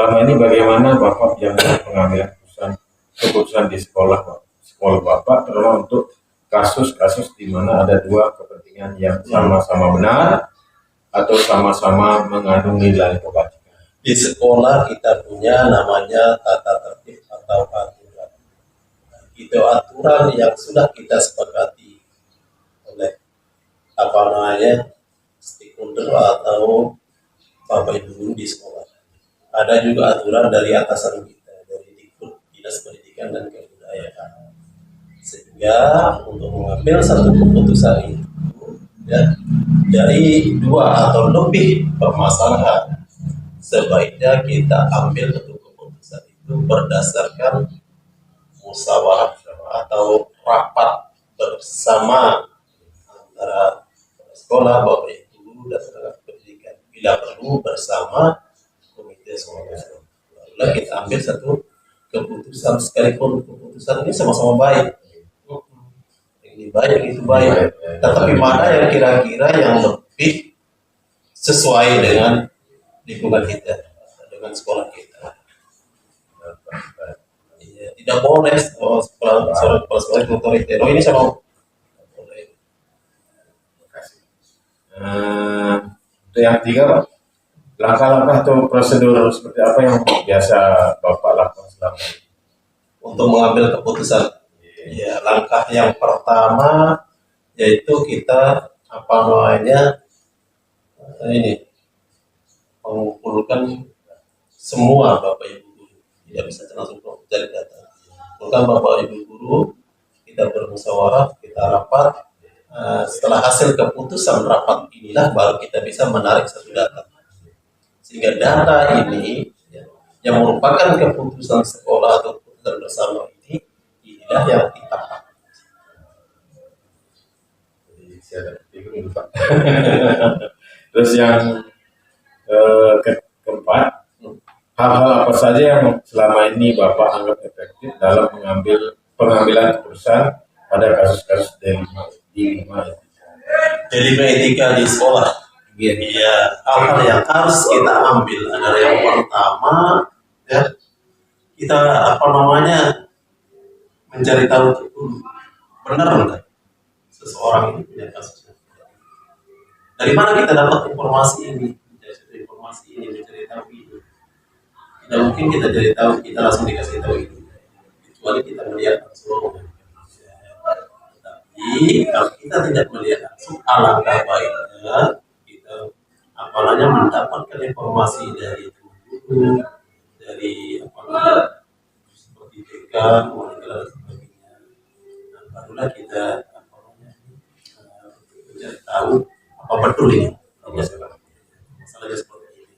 selama ini bagaimana Bapak yang pengambilan keputusan di sekolah Bapak, terutama untuk kasus-kasus di mana ada dua kepentingan yang sama-sama benar atau sama-sama mengandung nilai kebajikan. Di sekolah kita punya namanya tata tertib atau aturan. Itu aturan yang sudah kita sepakati oleh stakeholder atau Bapak Ibu guru di sekolah. Ada juga aturan dari atasan kita, dari Dinas Pendidikan dan Kebudayaan. Sehingga untuk mengambil satu keputusan itu, ya, dari dua atau lebih permasalahan, sebaiknya kita ambil satu keputusan itu berdasarkan musyawarah atau rapat bersama antara sekolah, Bapak Ibu dan tenaga pendidikan. Bila perlu bersama komite sekolah. Lalu kita ambil satu keputusan, sekalipun keputusan ini sama-sama baik. Ini baik, itu baik. Tetapi mana yang kira-kira yang lebih sesuai dengan lingkungan kita, dengan sekolah kita. Ya, tidak boleh sekolah itu otoriter. Ini sama boleh. Itu yang ketiga, Pak. Langkah-langkah atau prosedur seperti apa yang biasa Bapak lakukan selama ini untuk mengambil keputusan? Ya, langkah yang pertama yaitu kita mengumpulkan semua Bapak Ibu guru. Tidak bisa langsung dari data. Bukan Bapak Ibu guru, kita bermusyawarah, kita rapat. Setelah hasil keputusan rapat inilah baru kita bisa menarik satu data. Sehingga data ini yang merupakan keputusan sekolah atau keputusan bersama inilah yang kita pakai. Terus yang keempat, hal-hal apa saja yang selama ini Bapak anggap efektif dalam pengambilan keputusan pada kasus-kasus D5 etika di sekolah? Iya, hal-hal yang harus kita ambil adalah yang pertama, ya, kita mencari tahu benar enggak seseorang ini punya kasusnya. Dari mana kita dapat informasi ini? Mencari tahu itu. Tidak mungkin kita cari tahu, kita langsung dikasih tahu itu. Kecuali kita melihat langsung. Tapi kalau kita tidak melihat langsung, alangkah baiknya mendapatkan informasi dari guru, dari seperti TK, dan sebagainya. Nah, barulah kita mencari tahu apa betul ini. Masalahnya seperti ini.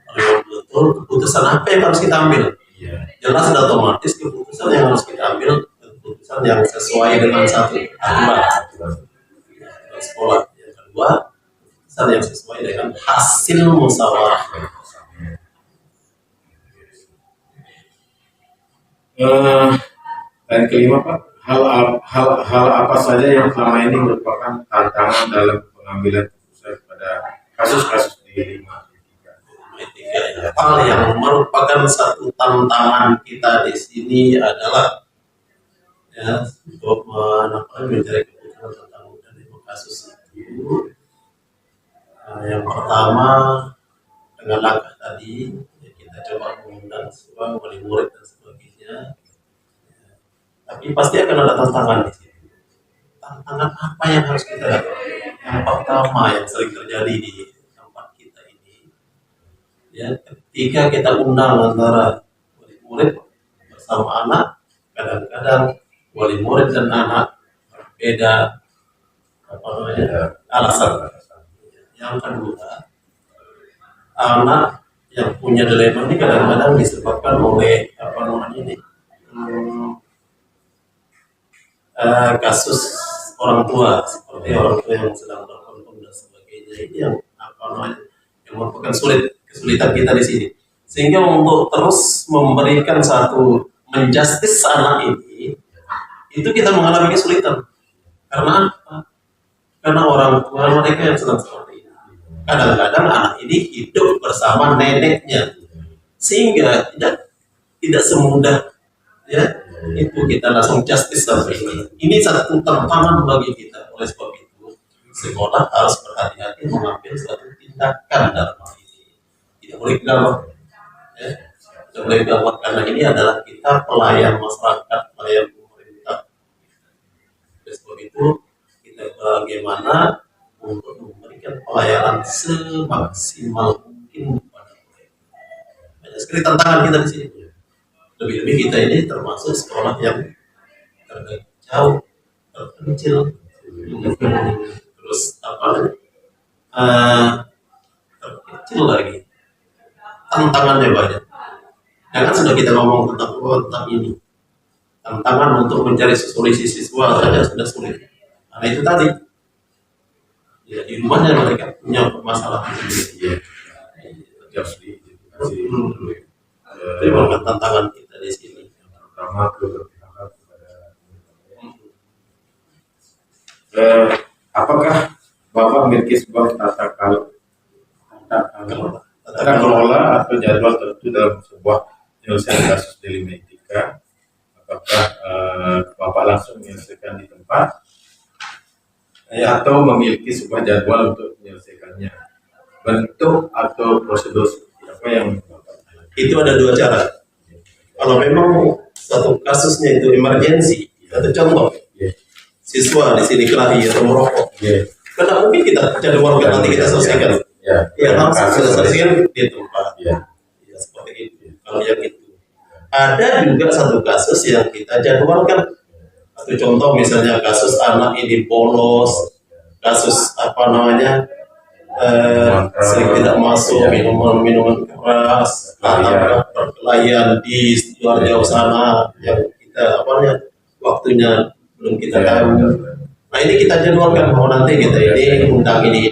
Kalau betul, keputusan apa yang harus kita ambil? Jelas dan otomatis keputusan yang harus kita ambil keputusan yang sesuai dengan satu aturan sekolah. Yang kedua, yang sesuai dengan hasil musyawarah. Dan kelima, Pak, hal apa saja yang selama ini merupakan tantangan dalam pengambilan keputusan pada kasus-kasus di 5 Hal yang merupakan satu tantangan kita di sini adalah untuk mencari keputusan tentang kasus itu. Yang pertama, dengan langkah tadi kita coba mengundang semua wali murid dan sebagainya. Tapi pasti akan ada tantangan di sini. Tantangan apa yang harus kita lakukan? Yang pertama yang sering terjadi di tempat kita ini, ya, ketika kita undang antara wali murid bersama anak, kadang-kadang wali murid dan anak berbeda alasan. Yang kedua, anak yang punya dilema ini kadang-kadang disebabkan oleh kasus orang tua, seperti orang tua yang sedang berkonflik dan sebagainya. Ini yang merupakan kesulitan kita di sini. Sehingga untuk terus memberikan menjustis anak ini, itu kita mengalami kesulitan. Karena apa? Karena orang tua mereka yang sedang seperti ini. Kadang-kadang anak ini hidup bersama neneknya, sehingga tidak semudah ya itu kita langsung justice sampai ini. Ini satu tantangan bagi kita. Oleh sebab itu sekolah harus berhati-hati mengambil suatu tindakan dalam hal ini. Tidak boleh gegabah, ya. Tidak boleh gegabah karena ini adalah kita pelayan masyarakat, pelayan pemerintah. Oleh sebab itu kita bagaimana untuk memberikan pelayanan semaksimal mungkin kepada mereka. Banyak sekali tantangan kita di sini. Lebih-lebih kita ini termasuk sekolah yang jauh, terpencil, terus terkecil lagi. Tantangannya banyak. Ya kan sudah kita ngomong tentang ini. Tantangan untuk mencari solusi siswa saja sudah sulit. Karena itu tadi, ya di rumahnya mereka punya permasalahan sendiri. Itu bukan tantangan kita di sini. Pertama apakah Bapak memiliki sebuah tata kelola atau jadwal tertentu dalam sebuah penyelesaian kasus dilema etika? Apakah Bapak langsung menyelesaikan di tempat atau memiliki sebuah jadwal untuk menyelesaikannya? Bentuk atau prosedur seperti apa yang Bapak lakukan? Itu ada dua cara. Kalau memang satu kasusnya itu emergensi, satu contoh, siswa di sini kelahi atau merokok, karena mungkin kita jadwalkan nanti kita selesaikan. Ya, langsung kita selesaikan di tempat. Ya, seperti itu. Kalau yang itu, ada juga satu kasus yang kita jadwalkan. Satu contoh misalnya kasus anak ini bolos, kasus sering tidak masuk minuman keras, atau perkelahian di luar jauh sana yang kita waktunya belum kita tahu. Nah ini kita jadwalkan bahwa nanti kita ini undang ini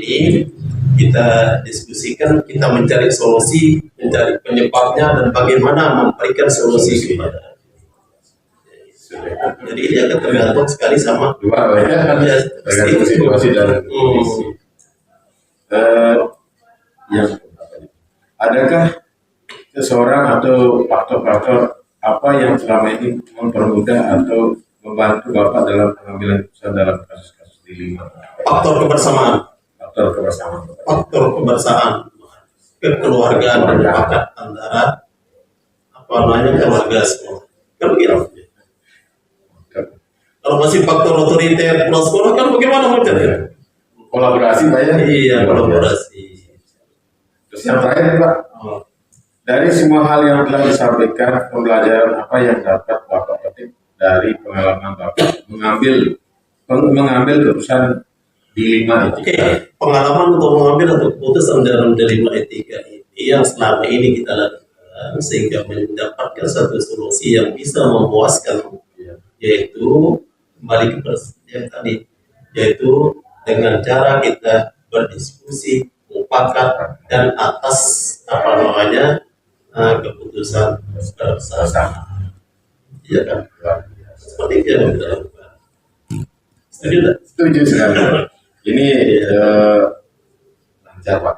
kita diskusikan, kita mencari solusi, mencari penyebabnya dan bagaimana memberikan solusi kepada. Jadi ini akan tergantung sekali sama dua ya, tergantung situasi dan kondisi. Yang adakah seseorang atau faktor-faktor apa yang selama ini mempermudah atau membantu Bapak dalam pengambilan keputusan dalam kasus-kasus dilema? Faktor kebersamaan, kekeluargaan dan mufakat antara keluarga semua. Kan begitu. Kalau masih faktor otoriter pulang sekolah kan bagaimana macamnya? Kolaborasi Pak ya? Iya, kolaborasi. Terus yang terakhir Pak, dari semua hal yang telah disampaikan, pembelajaran apa yang dapat Bapak petik dari pengalaman Bapak mengambil keputusan dilema etika? Oke, pengalaman untuk mengambil keputusan dalam dilema etika ini yang selama ini kita lakukan sehingga mendapatkan satu solusi yang bisa memuaskan, yaitu kembali ke yang tadi, yaitu dengan cara kita berdiskusi, mufakat dan atas keputusan bersama. Iya kan? Seperti itu yang kita lakukan. Setuju tak? Setuju sekali. Ini lancar Pak.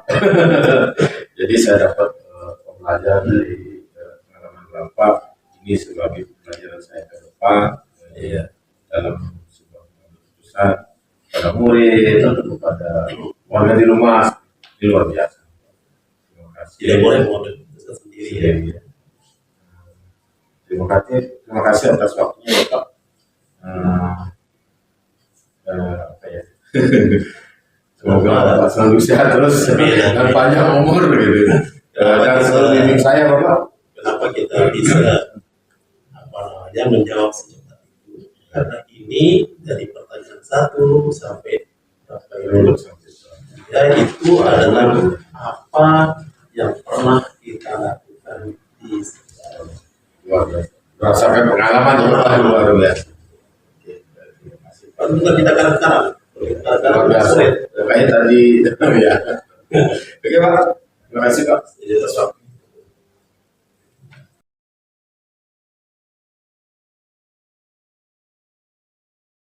Jadi saya dapat pembelajaran dari pengalaman Bapak. Ini sebagai pembelajaran saya ke depan dalam sebuah keputusan pada murid atau kepada warga di rumah, ini luar biasa. Terima kasih. Tidak boleh model sendiri. Terima kasih atas waktunya Bapak. Semoga Bapak selalu sehat terus dan panjang umur gitu. Dan selalu bimbing saya Bapak. Kenapa kita bisa menjawab secepat itu? Karena ini dari pertanyaan 1 sampai itu adalah apa yang pernah kita lakukan di luar biasa. Merasakan pengalaman yang luar biasa. Bukan kita sekarang. Luar biasa. Kayak tadi ya. Oke Pak. Terima kasih Pak.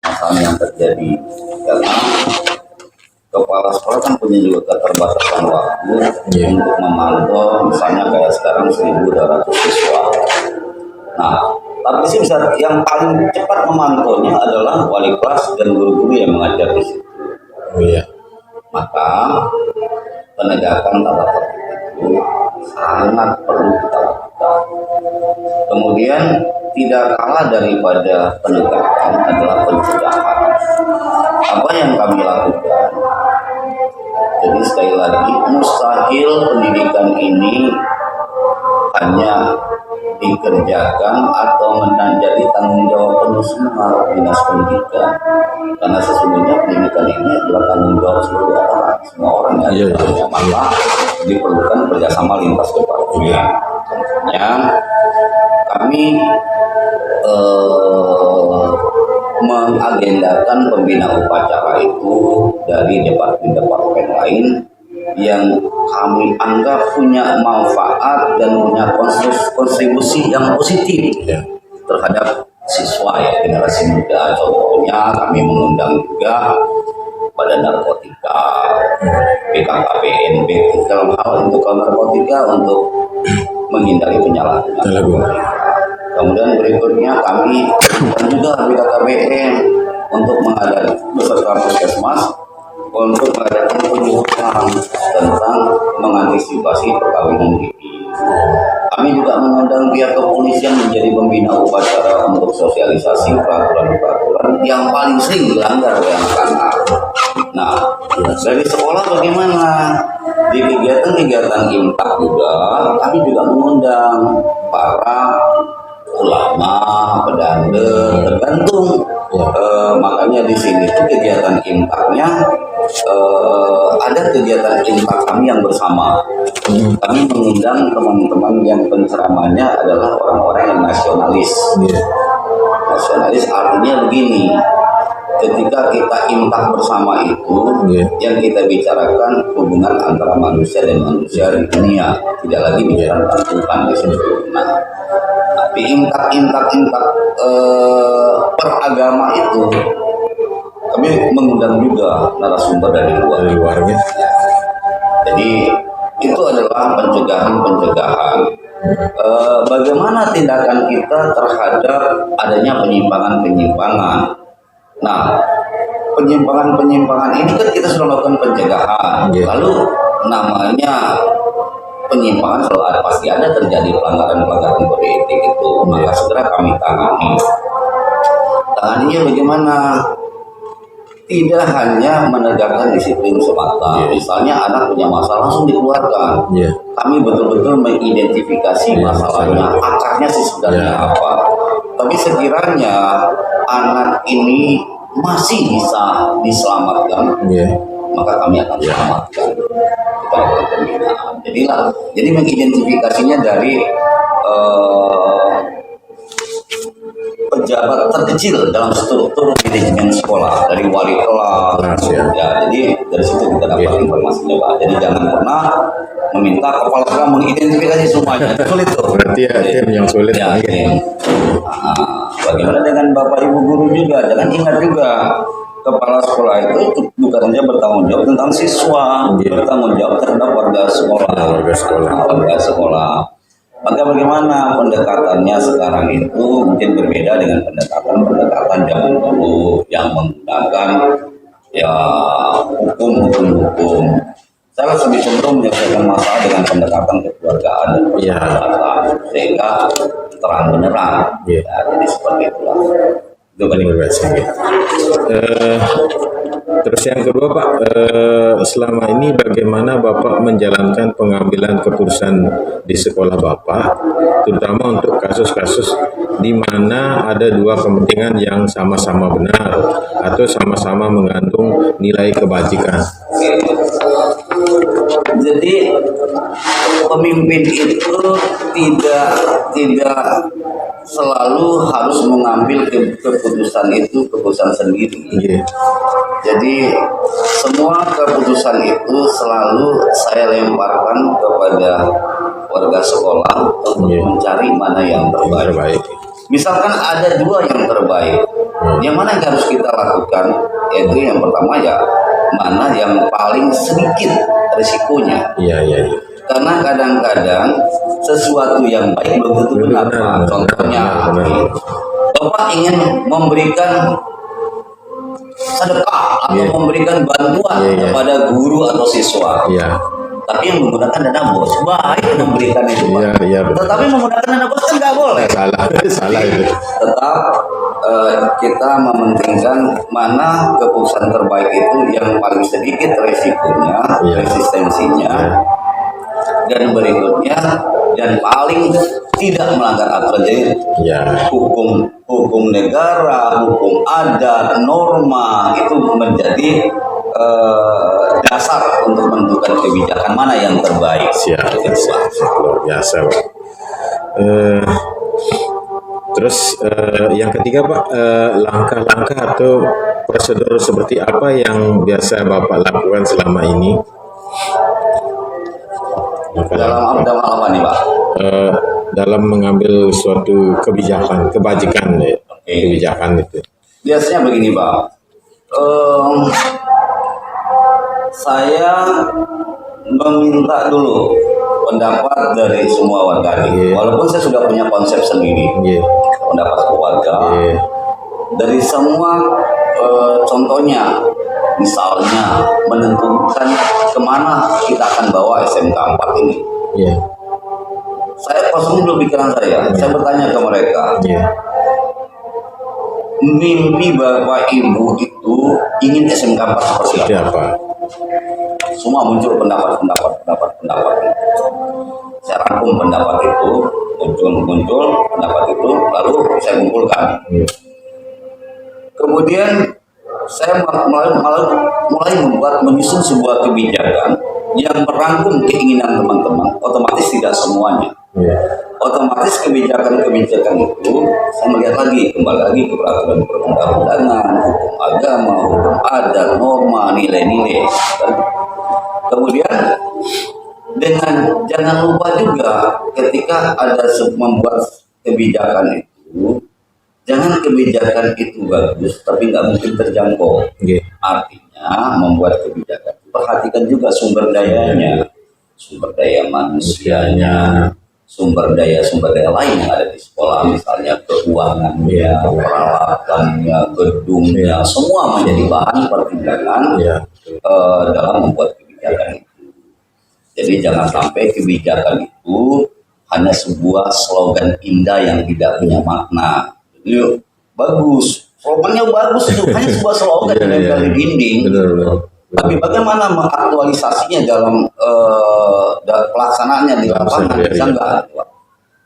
Masalah yang terjadi karena kepala sekolah kan punya juga keterbatasan waktu untuk memantau, misalnya kayak sekarang 1.200 siswa. Nah, tapi sih bisa yang paling cepat memantaunya adalah wali kelas dan guru-guru yang mengajar di situ. Maka penegakan tata tertib itu sangat perlu kita lakukan. Kemudian tidak kalah daripada penegakan adalah pencegahan. Apa yang kami lakukan? Jadi sekali lagi, mustahil pendidikan ini hanya dikerjakan atau menjadi tanggung jawab penuh semua dinas pendidikan, karena sesungguhnya pendidikan ini adalah tanggung jawab seluruh orang, semua orang yang maka diperlukan kerjasama lintas departemen. Contohnya kami mengagendakan pembina upacara itu dari departemen-departemen lain yang kami anggap punya manfaat dan punya kontribusi yang positif terhadap siswa ya, generasi muda. Contohnya kami mengundang juga Badan Narkotika, BKKBNB dalam hal untuk narkotika untuk menghindari penyalahgunaan. Kemudian berikutnya kami dan juga BKKBN untuk mengadakan beserta puskesmas untuk mengadakan penyuluhan tentang mengantisipasi perkawinan dini. Kami juga mengundang pihak kepolisian menjadi pembina upacara untuk sosialisasi peraturan-peraturan yang paling sering dilanggar oleh anak-anak. Nah, dari sekolah bagaimana? Di kegiatan-kegiatan imtak juga, kami juga mengundang para ulama, pedanda, tergantung. Makanya di sini tuh kegiatan imtaknya ada kegiatan imtak kami yang bersama. Kami mengundang teman-teman yang penceramahnya adalah orang-orang yang nasionalis. Nasionalis artinya begini, ketika kita imtak bersama itu, yang kita bicarakan hubungan antara manusia dan manusia di dunia, tidak lagi bicara tentang Tuhan di situ. Nah, tapi imtak peragama itu kami mengundang juga narasumber dari luarnya. Jadi itu adalah pencegahan. Bagaimana tindakan kita terhadap adanya penyimpangan? Nah, penyimpangan ini kan kita sudah melakukan pencegahan. Lalu namanya penyimpangan selalu pasti ada terjadi pelanggaran kode etik itu, maka segera kami tangani. Tanganinya bagaimana? Tidak hanya menegakkan disiplin semata. Misalnya anak punya masalah langsung dikeluarkan. Kami betul-betul mengidentifikasi masalahnya, akarnya sih sebenarnya apa. Tapi sekiranya anak ini masih bisa diselamatkan, maka kami akan selamatkan. Kita lakukan pembinaan. Jadi mengidentifikasinya dari pejabat terkecil dalam struktur manajemen sekolah, dari wali kelas. Jadi dari situ kita dapat informasinya, Pak. Jadi jangan pernah meminta kepala sekolah mengidentifikasi semuanya. Sulit tuh. Berarti tim yang sulit. Bagaimana dengan Bapak Ibu guru juga? Jangan ingat juga, kepala sekolah itu bukan hanya bertanggung jawab tentang siswa, bertanggung jawab terhadap warga sekolah. Maka bagaimana pendekatannya sekarang itu mungkin berbeda dengan pendekatan zaman dulu yang menggunakan hukum. Saya lebih cenderung menyelesaikan masalah dengan pendekatan kekeluargaan dan sehingga terang benerang. Jadi seperti itulah. Itu paling berbahasa. Terus yang kedua Pak, selama ini bagaimana Bapak menjalankan pengambilan keputusan di sekolah Bapak, terutama untuk kasus-kasus di mana ada dua kepentingan yang sama-sama benar atau sama-sama mengandung nilai kebajikan? Jadi pemimpin itu tidak selalu harus mengambil keputusan sendiri. Jadi semua keputusan itu selalu saya lemparkan kepada warga sekolah untuk mencari mana yang terbaik. Misalkan ada dua yang terbaik, yang mana yang harus kita lakukan? Yaitu yang pertama mana yang paling sedikit risikonya. Iya, iya, iya. Karena kadang-kadang sesuatu yang baik belum tentu benar. Pak. Contohnya, benar. Bapak ingin memberikan sedekah atau memberikan bantuan kepada guru atau siswa. Iya. Tapi yang menggunakan dana bos, baik memberikan itu, Pak. Iya, iya, betul. Tetapi menggunakan dana bos kan nggak boleh. Salah, salah itu. Tetap kita mementingkan mana keputusan terbaik itu yang paling sedikit resikonya, resistensinya, dan berikutnya dan paling tidak melanggar aturan. Jadi hukum negara, hukum adat, norma itu menjadi dasar untuk menentukan kebijakan mana yang terbaik. Siap, luar biasa, Pak. Terus yang ketiga, Pak, langkah-langkah atau prosedur seperti apa yang biasa Bapak lakukan selama ini? Dalam apa nih, Pak? Dalam mengambil suatu kebijakan kebijakan itu. Biasanya begini, Pak. Saya meminta dulu pendapat dari semua warga ini. Walaupun saya sudah punya konsep sendiri, pendapat keluarga. Dari semua, contohnya, misalnya menentukan kemana kita akan bawa SMK 4 ini. Saya kosong dulu pikiran saya. Saya bertanya ke mereka. Mimpi Bapak Ibu itu ingin SMK 4 seperti apa? Semua muncul pendapat. Saya rangkum pendapat itu, muncul pendapat itu, lalu saya kumpulkan. Kemudian saya mulai menyusun sebuah kebijakan yang merangkum keinginan teman-teman. Otomatis tidak semuanya. Otomatis kebijakan-kebijakan itu saya melihat kembali lagi ke peraturan perundang-undangan, hukum agama, hukum adat, norma, nilai-nilai. Kemudian jangan lupa juga ketika ada membuat kebijakan itu, jangan kebijakan itu bagus tapi nggak mungkin terjangkau. Artinya membuat kebijakan, perhatikan juga sumber dayanya, sumber daya manusianya, sumber daya lain yang ada di sekolah, misalnya keuangannya, peralatannya, gedungnya, semua menjadi bahan pertimbangan dalam membuat kebijakan itu. Jadi jangan sampai kebijakan itu hanya sebuah slogan indah yang tidak punya makna. Jadi bagus, slogannya bagus itu hanya sebuah slogan yang dari dinding. Tapi bagaimana mengaktualisasinya dalam pelaksanaannya di lapangan bisa enggak?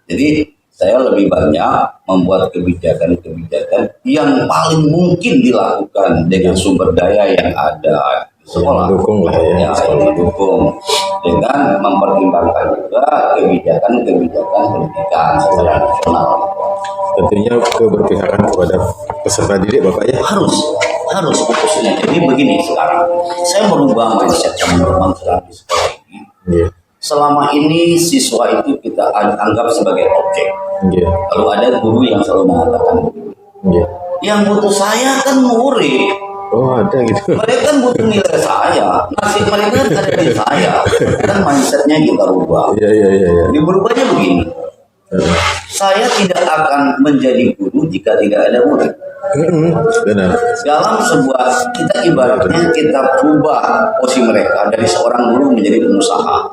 Jadi saya lebih banyak membuat kebijakan-kebijakan yang paling mungkin dilakukan dengan sumber daya yang ada di sekolah. Mendukung dengan mempertimbangkan juga kebijakan-kebijakan pendidikan secara nasional. Tentunya keberpihakan kepada peserta didik, Bapak ya. Harus fokusnya. Jadi begini, sekarang saya merubah mindset teman-teman sekarang di sekolah ini. Selama ini siswa itu kita anggap sebagai objek. Lalu ada guru yang selalu mengatakan yang butuh saya kan murid. Oh, ada gitu. Mereka kan butuh nilai saya, nasib mereka kan ada di saya. Kan mindsetnya kita rubah. Jadi berubahnya begini. Saya tidak akan menjadi guru jika tidak ada murid. Benar. Dalam sebuah, kita ibaratnya kita ubah posisi mereka dari seorang guru menjadi pengusaha.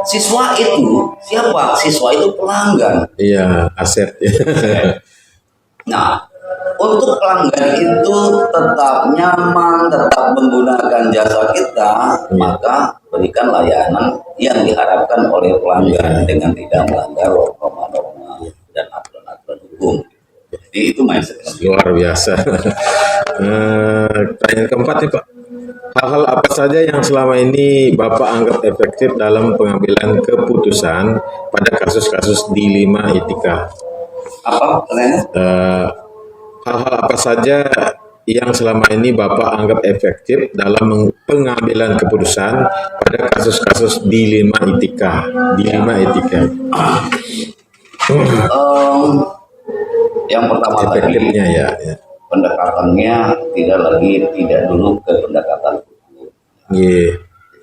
Siswa itu siapa? Siswa itu pelanggan. Aset. Nah, untuk pelanggan itu tetap nyaman, tetap menggunakan jasa kita, maka berikan layanan yang diharapkan oleh pelanggan dengan tidak melanggar norma-norma dan aturan-aturan hukum. Jadi itu mindset luar biasa. Pertanyaan keempat nih, Pak. Hal-hal apa saja yang selama ini Bapak anggap efektif dalam pengambilan keputusan pada kasus-kasus dilema etika? Apa pertanyaannya? Hal-hal apa saja yang selama ini Bapak anggap efektif dalam pengambilan keputusan pada kasus-kasus dilema etika? Yang pertama efektifnya tadi, pendekatannya tidak dulu ke pendekatan Iya.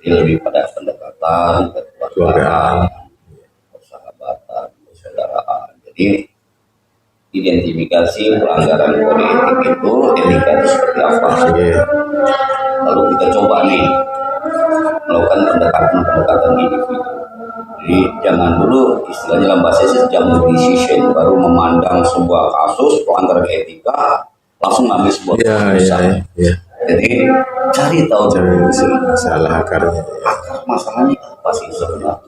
Jadi lebih pada pendekatan, kekeluargaan, persahabatan, persaudaraan. Jadi identifikasi pelanggaran kode etik itu, etika itu seperti apa? Iya. Lalu kita coba nih melakukan pendekatan individu. Jadi jangan dulu istilahnya dalam bahasa Inggris jamu decision, baru memandang sebuah kasus pelanggaran etika langsung ambil sebuah Iya, keputusan. iya. Jadi cari tahu dulu Salah akarnya. akar masalahnya apa sih sebenarnya.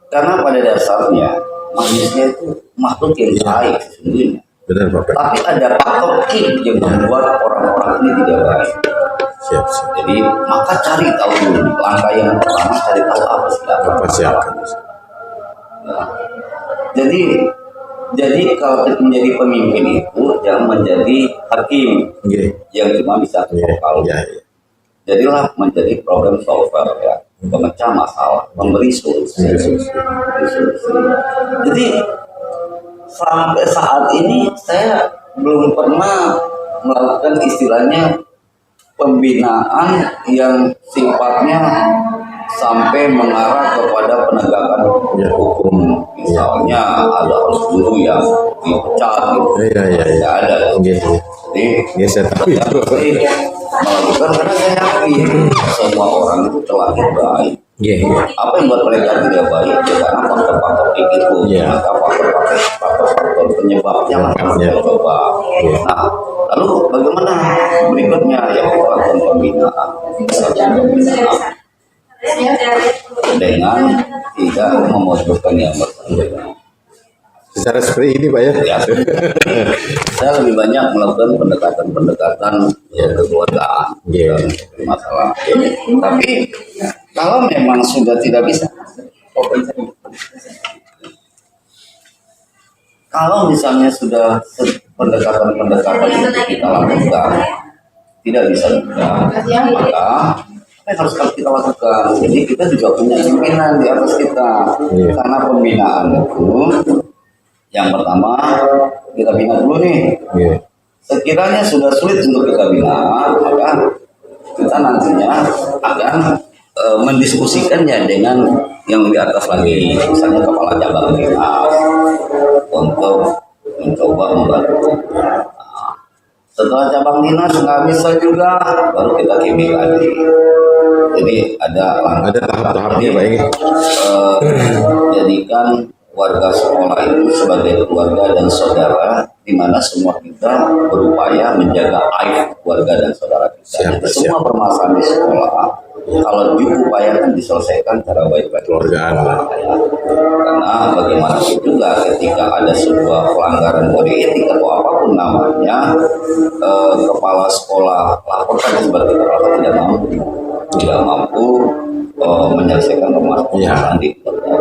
Karena pada dasarnya manusia itu makhluk yang baik sesungguhnya. Benar Bapak. Tapi ada faktor X yang membuat orang-orang ini tidak baik. Siap. Jadi maka cari tahu dulu. Langkah yang pertama cari tahu apa sih Apa sih akar? Nah, jadi kalau kita menjadi pemimpin itu jangan menjadi hakim Iya. yang cuma bisa Iya. vokal. Iya. Jadilah menjadi problem solver ya, pemecah masalah, memberi solusi. Jadi sampai saat ini saya belum pernah melakukan istilahnya pembinaan yang sifatnya sampai mengarah kepada penegakan Ya. hukum. Misalnya ada guru yang dipecat gitu. Iya. Tidak ada. Iya. Jadi Iya, saya tahu saya itu. pasti melakukan karena saya yakin semua orang itu terlahir baik. Iya. Apa yang buat mereka tidak baik? Ya karena faktor-faktor itu. Iya. Maka faktor-faktor penyebabnya akan kita coba. Iya. Nah, lalu bagaimana berikutnya yang kita lakukan pembinaan? Dengan tidak memojokkan yang bersangkutan. Secara seperti ini Pak ya. Ya, saya lebih banyak melakukan pendekatan kekeluargaan Iya. masalah. Tapi kalau memang sudah tidak bisa, kalau misalnya sudah pendekatan itu kita lakukan tidak bisa juga, maka apa yang harus kita lakukan? Jadi kita juga punya pimpinan di atas kita. Iya. Karena pembinaan itu yang pertama kita bina dulu nih. Iya. Sekiranya sudah sulit untuk kita bina, maka kita nantinya akan mendiskusikannya dengan yang lebih atas lagi, misalnya kepala cabang dinas untuk mencoba membantu. Nah, setelah cabang dinas nggak bisa juga, baru kita kimi lagi. Jadi ada tahap-tahapnya Pak ini. Jadikan warga sekolah itu sebagai keluarga dan saudara, di mana semua kita berupaya menjaga aib keluarga dan saudara kita. Siap. Semua permasalahan di sekolah kalau diupayakan diselesaikan secara baik-baik. Keluargaan lah. Karena bagaimanapun juga ketika ada sebuah pelanggaran kode etik atau apapun namanya, kepala sekolah laporkan sebagai kepala tidak mampu menyelesaikan permasalahan di keluarga.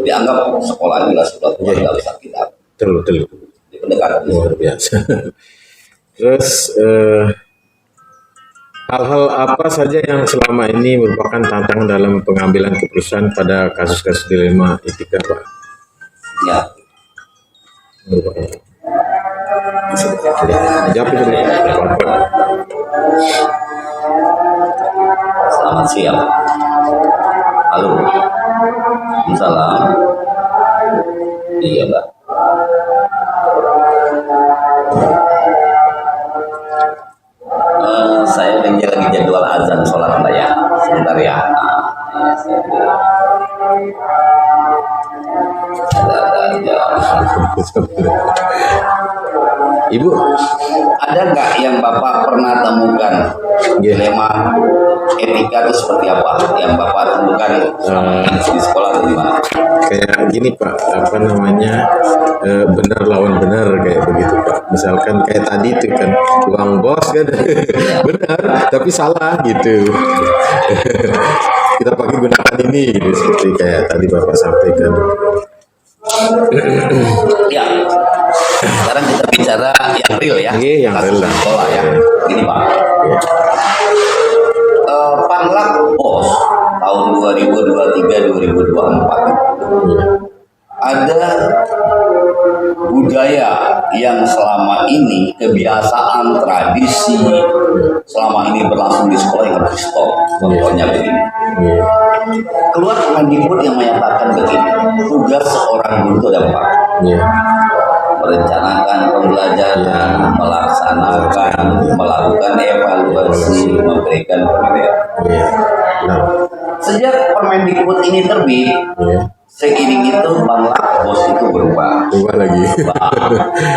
Dianggap sekolah adalah suatu keluarga besar kita. Betul. Di pendekatan Luar biasa. Terus hal-hal apa saja yang selama ini merupakan tantangan dalam pengambilan keputusan pada kasus-kasus dilema etika Pak? ya. Merupakan. Jawab itu nih. Selamat siang. Halo. Salam. Iya, Mbak. Saya lagi jadwal azan sholat Mbak ya. Sebentar ya. Ibu, Ada nggak yang Bapak pernah temukan dilema etika itu seperti apa? Yang Bapak temukan selama ini di sekolah atau di mana? kayak gini Pak, apa namanya, benar lawan benar kayak begitu Pak. Misalkan kayak tadi itu kan uang bos kan benar tapi salah gitu. Kita pakai gunakan ini gitu, seperti kayak tadi Bapak sampaikan. Ya. Sekarang kita bicara yang real ya. Iya, yang Kasus real lah. sekolah ya. Gini Pak. Panlak BOS tahun 2023-2024 ada budaya yang selama ini kebiasaan tradisi selama ini berlangsung di sekolah yang harus di stop. Contohnya begini. Iya. Keluar Kemendikbud yang menyatakan begini, tugas seorang guru itu ada 4. Iya. Merencanakan pembelajaran, melaksanakan, melakukan evaluasi, memberikan penilaian. Iya. Nah. Sejak Permendikbud ini terbit, Iya. seiring itu Banlak bos itu berubah. Coba lagi.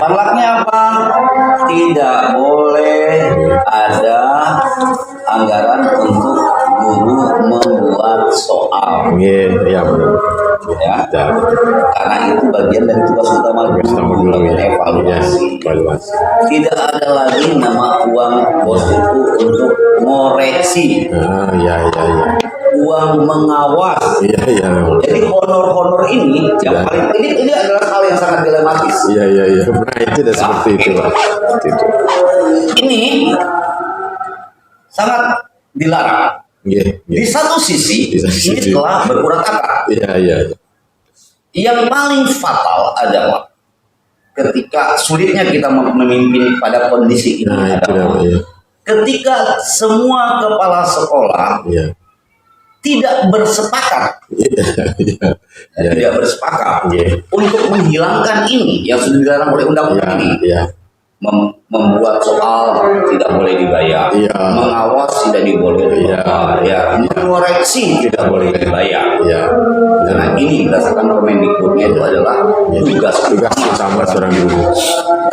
Banlaknya apa? Tidak boleh ada anggaran untuk guru membuat soal. Iya, iya benar. Ya, karena itu bagian dari tugas utama guru, bagian evaluasi. Evaluasi. Tidak ada lagi nama uang bos itu untuk ngoreksi, Ah, iya. uang mengawas. Iya. Jadi honor-honor ini yang paling ini adalah hal yang sangat dilematis. Iya. Nah, itu udah seperti itu, Pak. Seperti itu. Ini sangat dilarang. Iya. Di satu sisi, Di satu ini sisi. telah berurat kata. Iya. Yang paling fatal adalah ketika sulitnya kita memimpin pada kondisi ini Nah, itu adalah dah, iya. ketika semua kepala sekolah Iya. tidak bersepakat, tidak bersepakat Iya. untuk menghilangkan ini yang sudah dilarang oleh undang-undang ini. Iya. Membuat soal tidak boleh dibayar, Iya. mengawas tidak boleh dibayar, Iya. mengoreksi tidak boleh dibayar. Iya. Karena ini berdasarkan Permendikbudnya itu adalah tugas Tugas utama seorang guru.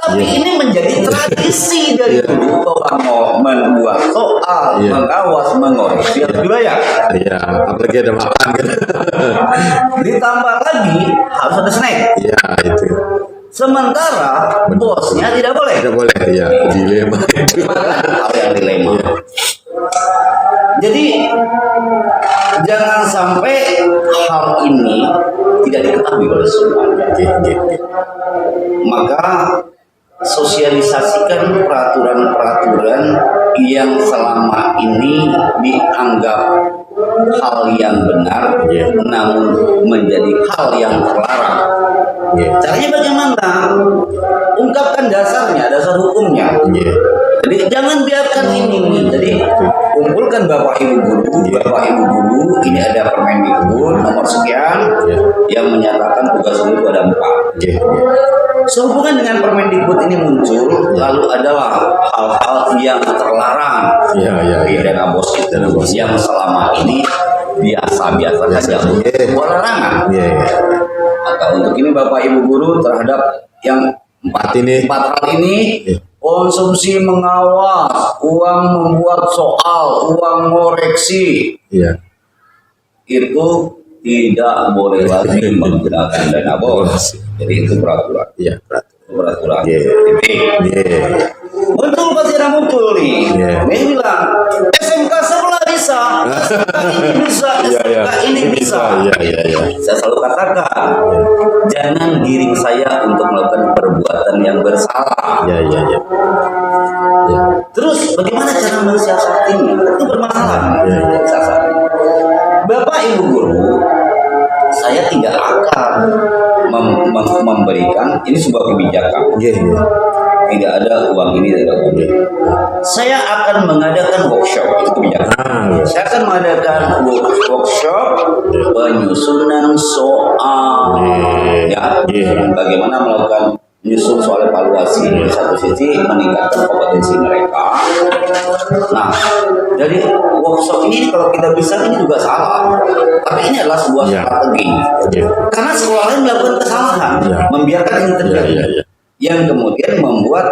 Tapi ini menjadi tradisi dari dulu bahwa mau membuat soal, Iya. mengawas, mengoreksi harus dibayar. Iya, apalagi ada makan kan. Ditambah lagi harus ada snack. Iya, itu. Sementara bosnya tidak boleh. Tidak boleh, ya. Dilema itu. Hal yang dilema. Iya. Jadi jangan sampai hal ini tidak diketahui oleh semuanya. Maka sosialisasikan peraturan-peraturan yang selama ini dianggap hal yang benar, namun menjadi hal yang terlarang. Caranya bagaimana? Ungkapkan dasarnya, dasar hukumnya. Jadi jangan biarkan ini. Jadi kumpulkan Bapak Ibu guru, ini ada Permendikbud nomor sekian yang menyatakan tugas guru itu ada 4. Sehubungan dengan Permendikbud ini muncul, lalu adalah hal-hal yang terlarang di dana bos itu yang selama ini biasa-biasa saja buat larangan. Maka untuk ini Bapak Ibu guru terhadap yang empat hal ini, konsumsi mengawas, uang membuat soal, uang ngoreksi, itu tidak boleh lagi menggunakan dana bos. Jadi itu peraturan. Peraturan. Muncul pasti ada muncul nih. Dia bilang SMK sebelah bisa, SMK ini bisa, SMK ini bisa. Saya selalu katakan, jangan giring saya untuk melakukan perbuatan yang bersalah. Terus bagaimana cara mensiasatinya? Itu bermasalah. Bapak Ibu guru, saya tidak akan memberikan ini sebuah kebijakan. Tidak ada uang ini, tidak ada uang ini. Saya akan mengadakan workshop, itu kebijakan. Saya akan mengadakan workshop penyusunan soal, bagaimana melakukan menyusun soal evaluasi. Di satu sisi meningkatkan kompetensi mereka. Nah, dari workshop ini kalau kita bisa ini juga salah, tapi ini adalah sebuah strategi. Karena sekolah lain melakukan kesalahan, membiarkan ini terjadi, yang kemudian membuat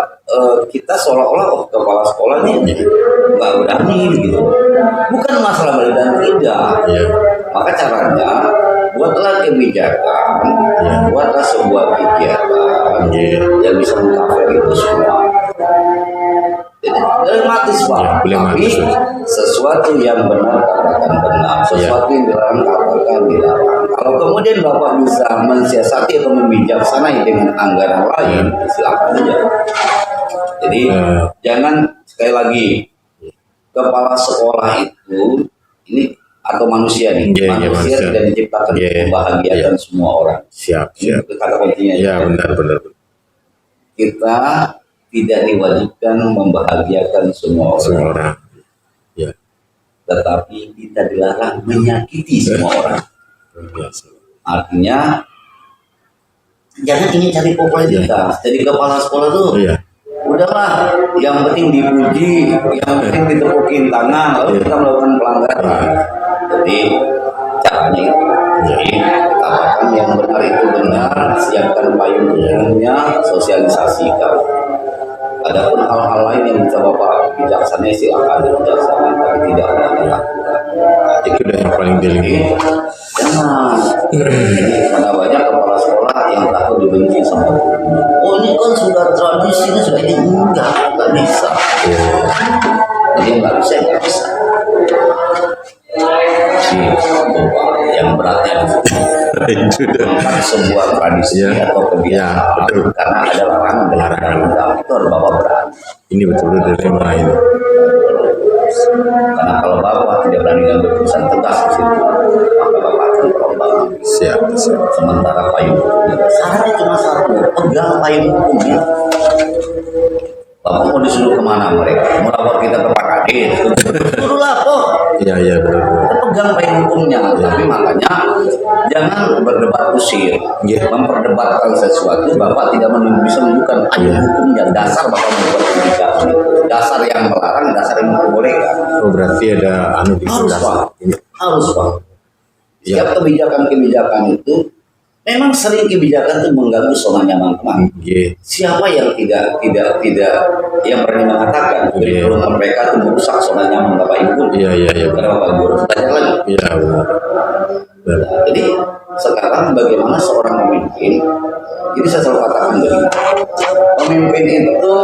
kita seolah-olah kepala sekolah ini nggak berani gitu. Bukan masalah berani dan tidak. Maka caranya buatlah kebijakan, buatlah sebuah kegiatan yang bisa mengcover itu semua. Dilematis Pak, tapi sesuatu yang benar katakan benar, sesuatu yang dilarang katakan dilarang. Kalau kemudian Bapak bisa mensiasati atau membijaksanai dengan anggaran lain, silakan aja. Jadi jangan, sekali lagi, kepala sekolah itu ini atau manusia nih, manusia tidak diciptakan untuk membahagiakan semua orang. Siap. Itu kata kuncinya. Benar. Kita tidak diwajibkan membahagiakan semua orang. Ya. Tetapi kita dilarang menyakiti semua orang. Artinya jangan ingin cari popularitas. Jadi kepala sekolah tuh udahlah, yang penting dipuji, yang penting ditepukin tangan, lalu kita melakukan pelanggaran. Jadi caranya itu, jadi katakan yang benar itu benar, siapkan payung hukumnya, sosialisasikan. Adapun hal-hal lain yang bisa Bapak bijaksana, silakan bijaksana, tapi tidak melanggar aturan. Itu udah yang paling dilihat. Jangan. Karena banyak kepala sekolah yang takut dibenci sama gurunya. Oh, ini kan sudah tradisi, ini sudah ini enggak bisa. Jadi nggak bisa. Yang beratnya tentang sebuah tradisi atau kebiasaan, karena ada larangan itu harus Bapak berani. Ini betul-betul dilema ini. Karena kalau Bapak tidak berani dan berkesan tegas di situ, maka Bapak akan terombang. Siap. Sementara payung hukumnya, syaratnya cuma satu, pegang payung hukumnya. Bapak mau disuruh kemana mereka? Mau lapor kita ke Pak Kadis? Suruh lapor. Iya benar. Pegang payung hukumnya, tapi makanya jangan berdebat kusir, memperdebatkan sesuatu. Bapak tidak bisa menunjukkan payung hukumnya, dasar Bapak membuat kebijakan itu, dasar yang melarang, dasar yang membolehkan. Oh, berarti ada harus Pak. Setiap kebijakan itu memang sering kebijakan itu mengganggu zona nyaman teman. Siapa yang tidak yang berani mengatakan kurikulum mereka itu merusak zona nyaman Bapak Ibu? Iya. Karena Bapak Ibu harus tanya lagi. Iya benar. Jadi sekarang bagaimana seorang pemimpin? Jadi saya selalu katakan begini, pemimpin itu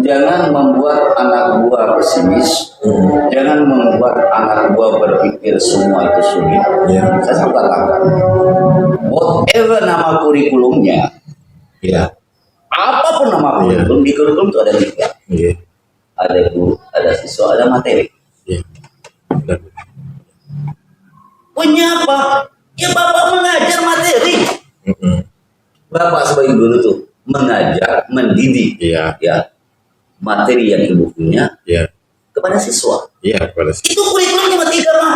jangan membuat anak buah pesimis, jangan membuat anak buah berpikir semua itu sulit. Saya selalu katakan, whatever nama kurikulumnya, apapun nama kurikulum, di kurikulum itu ada 3. Ada guru, ada siswa, ada materi. Punya apa? Ya Bapak mengajar materi. Bapak sebagai guru tuh mengajar, mendidik, materi yang ibu punya kepada siswa. Kepada siswa. Itu kurikulum cuma 3 Pak.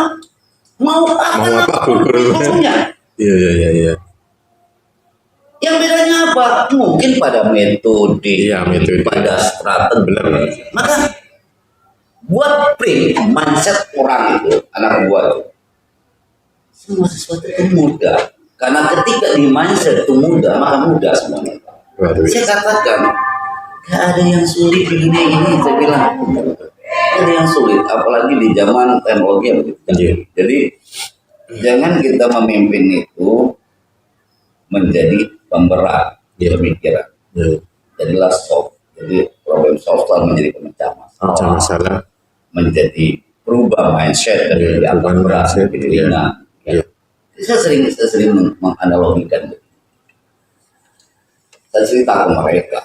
Mau apa kurikulumnya? Iya. Yang bedanya apa? Mungkin pada metode, pada strategi. Benar. Maka buat print mindset orang itu, anak buah itu, semua sesuatu itu mudah. Karena ketika di mindset itu mudah, maka mudah semuanya. Saya katakan, gak ada yang sulit begini, saya bilang. Gak ada yang sulit, apalagi di zaman teknologi yang begitu. Jadi, jangan kita memimpin itu menjadi pemberat pemikiran. Jadilah soft. Jadi problem solver menjadi pemecah masalah. Menjadi berubah mindset dari atas berat menjadi ringan. Saya sering menganalogikan. Saya cerita ke mereka.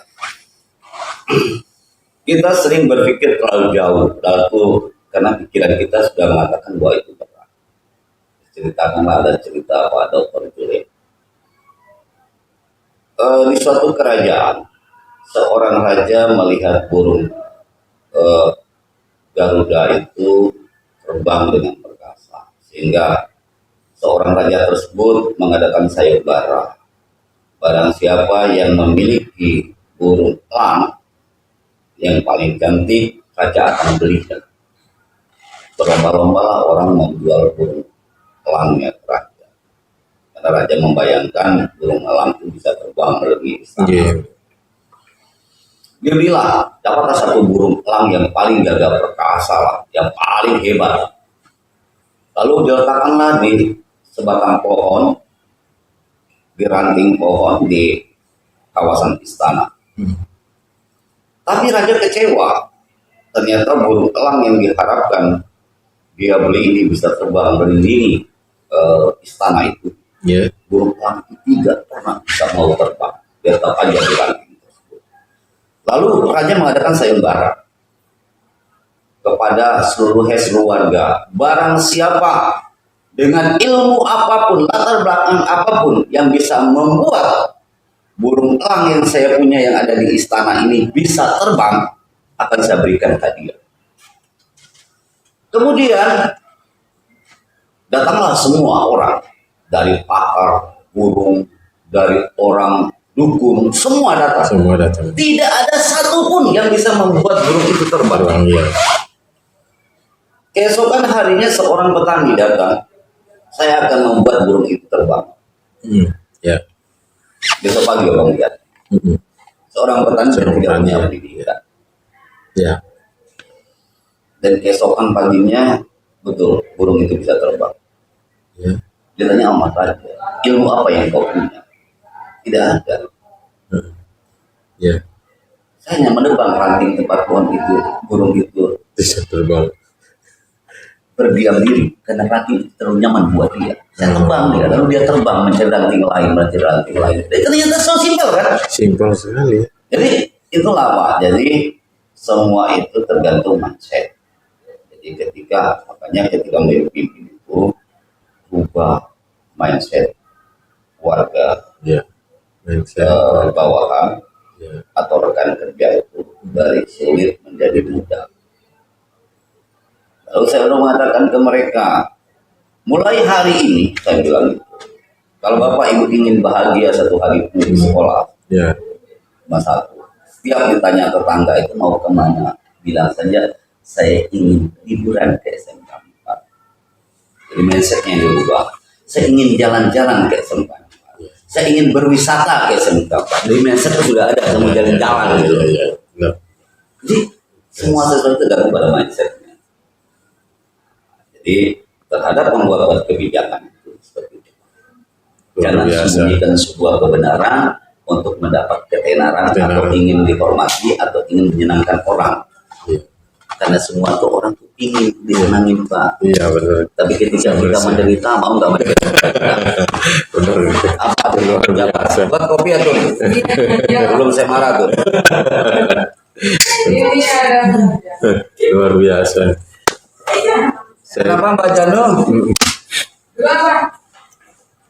Kita sering berpikir terlalu jauh, karena pikiran kita sudah mengatakan bahwa itu berat. Ceritakanlah ada cerita Pak Dr. Jule. Di suatu kerajaan, seorang raja melihat burung Garuda itu terbang dengan perkasa, sehingga seorang raja tersebut mengadakan sayembara. Barang siapa yang memiliki burung elang yang paling cantik, raja akan belikan. Berlomba-lomba orang menjual burung elangnya ke raja. Karena raja membayangkan burung elang itu bisa terbang lebih istana. Dia bilang, dapatlah satu burung elang yang paling gagah perkasa, yang paling hebat. Lalu diletakkanlah di sebatang pohon, di ranting pohon di kawasan istana. Tapi raja kecewa. Ternyata burung elang yang diharapkan dia beli ini bisa terbang melindungi istana itu. Burung elang itu tidak pernah bisa mau terbang. Dia tetap aja di ranting tersebut. Lalu raja mengadakan sayembara kepada seluruh warga. Barang siapa dengan ilmu apapun, latar belakang apapun yang bisa membuat burung elang yang saya punya yang ada di istana ini bisa terbang, akan saya berikan hadiah. Kemudian datanglah semua orang, dari pakar burung, dari orang dukun, semua datang. Semua datang. Tidak ada satupun yang bisa membuat burung itu terbang. Iya. Keesokan harinya seorang petani datang, saya akan membuat burung itu terbang. Ya. Besok pagi orang lihat. Seorang petani yang tidak punya pendidikan. Ya. Dan keesokan paginya, betul, burung itu bisa terbang. Ya. Dia tanya, Ahmad Raja, ilmu apa yang kau punya? Tidak ada. Ya. Saya hanya menebang ranting tempat pohon itu, burung itu Bisa terbang. berdiam diri karena ranting itu terlalu nyaman buat dia. Saya tebang dia, lalu dia terbang mencari ranting lain, mencari ranting lain. Dan ternyata so simpel kan? Simpel sekali. Jadi itulah Pak. Jadi semua itu tergantung mindset. Jadi makanya ketika memimpin itu ubah mindset warga Ya. bawahan Ya. atau rekan kerja itu dari sulit menjadi mudah. Lalu saya udah mengatakan ke mereka, mulai hari ini saya bilang itu, kalau Bapak Ibu ingin bahagia satu hari di sekolah, Ya. cuma satu, setiap ditanya tetangga itu mau kemana, bilang saja saya ingin liburan ke SMK 4. Jadi mindsetnya yang dirubah. Saya ingin jalan-jalan ke SMK 4. Saya ingin berwisata ke SMK 4. Jadi mindset sudah ada, saya mau jalan-jalan gitu. Ya. Benar. Jadi semua sesuatu tergantung pada mindsetnya. Jadi terhadap membuat kebijakan itu seperti itu. Jangan sembunyikan sebuah kebenaran untuk mendapat ketenaran atau ingin dihormati atau ingin menyenangkan orang. Ya. Karena semua tuh orang tuh ingin disenangin Pak. Iya benar. Tapi ketika kita menderita mau nggak menderita? Benar. Apa tuh luar biasa? Buat kopi ya tuh. Belum saya marah tuh. Luar biasa. Kenapa Mbak Jano?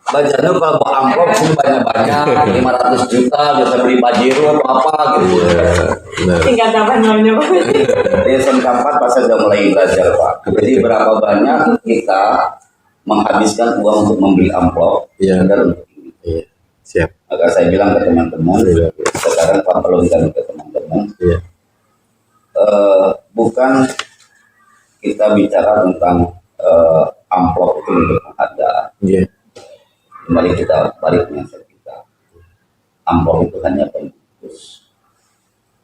Mbak Jano kalau bawa amplop sih banyak-banyak 500 juta bisa beli pajero atau apa gitu. Benar. Tinggal tambah nolnya Pak. Di SMK 4 pas saya sudah mulai belajar Pak. Jadi berapa banyak kita menghabiskan uang untuk membeli amplop Iya. dan untuk ini. Iya. Siap. Maka saya bilang ke teman-teman, Iya. sekarang Pak perlukan ke teman-teman, Iya. bukan kita bicara tentang amplop itu untuk penghargaan. Iya. Kembali kita balik mindset kita. Amplop itu hanya pembungkus.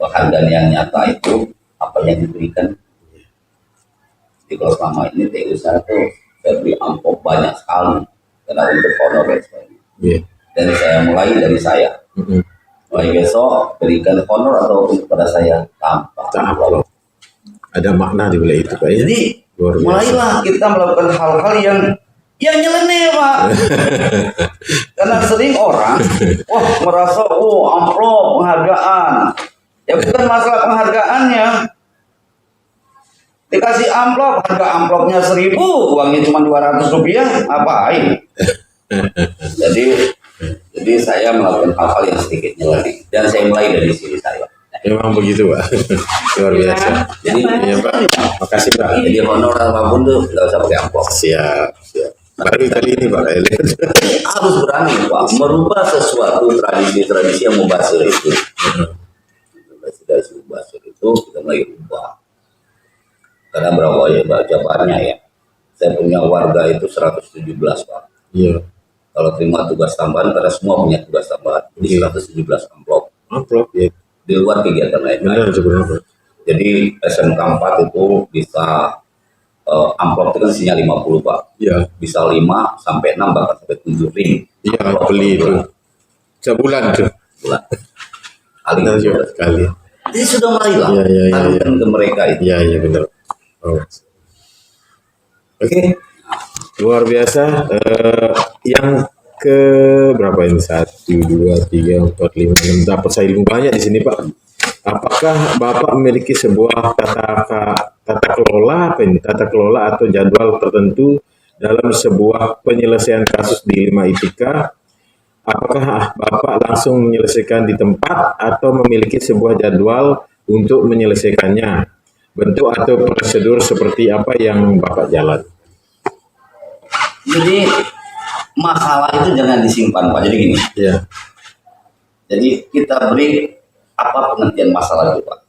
Penghargaan yang nyata itu apa yang diberikan. Jadi kalau selama ini TU saya tuh saya beri amplop banyak sekali karena untuk honor dan sebagainya. Iya. Dan saya mulai dari saya. Mulai besok berikan honor atau kepada saya tanpa amplop. Ada makna di balik itu Pak ya. Jadi Luar biasa. mulailah kita melakukan hal-hal yang nyeleneh Pak. Karena sering orang merasa amplop penghargaan. Ya bukan masalah penghargaannya. Dikasih amplop, harga amplopnya 1.000, uangnya cuma 200 rupiah, ngapain? Jadi saya melakukan hal-hal yang sedikit nyeleneh. Dan saya mulai dari sini saya. Memang begitu Pak. Luar biasa. Jadi Iya Pak. Makasih Pak. jadi honor apapun tuh nggak usah pakai amplop. Siap. Siap. Baru kali ini Pak. Harus berani Pak, merubah sesuatu tradisi-tradisi yang mubazir itu. Tradisi mubazir itu kita mulai ubah. Karena berapa ya jabarannya ya. Saya punya warga itu 117 Pak. Iya. Kalau terima tugas tambahan, karena semua punya tugas tambahan. Jadi 117 amplop. Amplop ya. Di luar kegiatan lain. Benar sebenarnya. Jadi SMK 4 itu bisa amplop itu kan isinya 50 Pak. Iya. Bisa 5 sampai 6 bahkan sampai 7 ring. Iya Amplop beli per itu. bulan. Sebulan tuh. Bulan. Kali Benar itu. juga sekali. Jadi sudah mulai lah. Iya, iya, iya, Tanamkan ke mereka itu. Iya iya benar. Oh. Oke. Luar biasa. Yang ke berapa ini? 1, 2, 3, 4, 5, 6. Dapat saya ilmu banyak di sini Pak. Apakah Bapak memiliki sebuah tata kelola apa ini? Tata kelola atau jadwal tertentu dalam sebuah penyelesaian kasus di 5 ITK apakah Bapak langsung menyelesaikan di tempat atau memiliki sebuah jadwal untuk menyelesaikannya? Bentuk atau prosedur seperti apa yang Bapak jalan? Jadi masalah itu jangan disimpan Pak. Jadi gini. Ya. Jadi kita beri apa pengertian masalah itu Pak?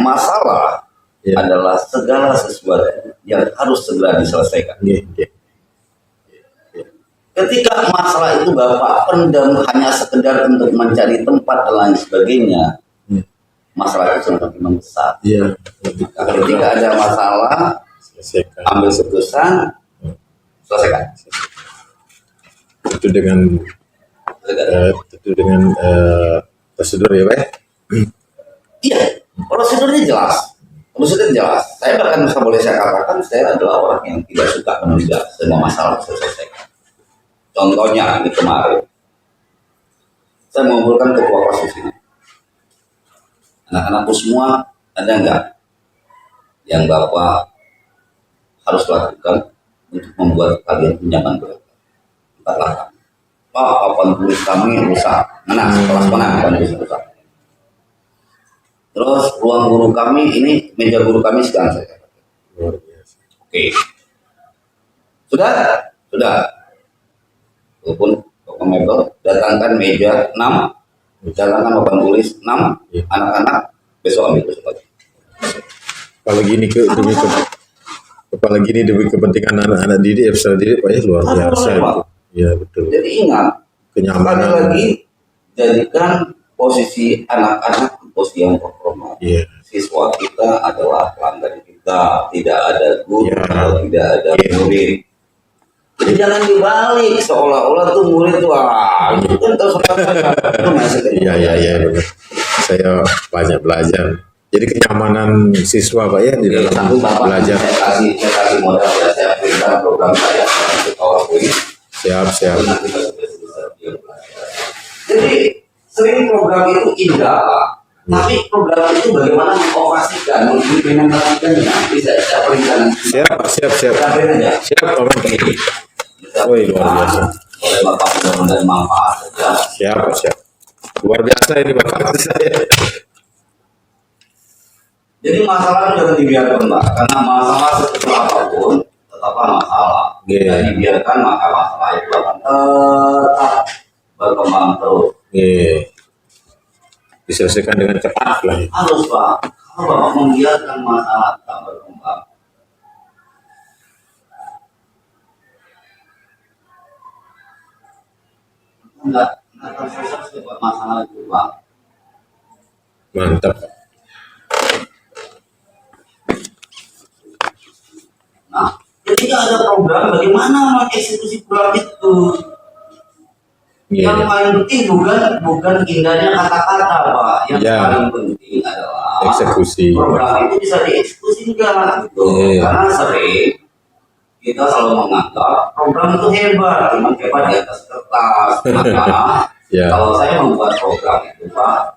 Masalah adalah segala sesuatu yang harus segera diselesaikan. Ketika masalah itu Bapak pendam hanya sekedar untuk mencari tempat dan lain sebagainya, masalah itu semakin membesar. Ketika ada masalah, ambil keputusan, selesaikan. Itu dengan prosedur ya Pak? Iya, prosedurnya jelas. Saya bahkan boleh saya katakan saya adalah orang yang tidak suka menunda semua masalah selesaikan. Contohnya ini kemarin, saya mengumpulkan ketua OSIS ini. Anak-anakku semua ada enggak yang Bapak harus lakukan untuk membuat kalian nyaman berapa? Katakan, Pak, papan tulis kami rusak. Mana kelas mana papan tulis rusak? Terus ruang guru kami ini, meja guru kami sedang saya. Oke. Sudah. Walaupun toko mebel, datangkan meja 6, datangkan papan tulis 6, anak-anak besok ambil besok lagi. Apalagi ini demi kepentingan anak-anak didik, peserta didik, Pak, ya luar biasa. Ya betul. Jadi ingat, kenyamanan. sekali lagi jadikan posisi anak-anak posisi yang terhormat. Siswa kita adalah pelanggan kita, tidak ada guru, tidak ada murid. Jadi jangan dibalik seolah-olah tuh murid tuh itu kan terus Iya benar. Saya banyak belajar. Jadi kenyamanan siswa Pak ya di dalam belajar. Saya kasih modal ya, saya berikan program saya untuk PowerPoint. Siap. Jadi sering program itu indah Pak. Tapi program itu bagaimana mengoperasikan, mengimplementasikannya bisa berikan. Siap. Woi luar biasa. Oleh Bapak mudah-mudahan manfaat saja. Siap. Luar biasa ini Bapak saya. Jadi masalah jangan dibiarkan Pak, karena masalah sekecil apapun tetaplah masalah. Jika dibiarkan maka masalah itu akan tetap berkembang terus. Diselesaikan dengan cepat lah. Harus Pak, kalau Bapak membiarkan masalah tak berkembang, enggak akan selesai buat masalah itu Pak. Mantap. Nah, ketika ada program, bagaimana mengeksekusi program itu? Yang paling penting bukan indahnya kata-kata Pak. Yang paling penting adalah eksekusi. Program itu bisa dieksekusi enggak gitu. Karena sering kita selalu menganggap program itu hebat, cuma hebat di atas kertas. Maka kalau saya membuat program itu Pak,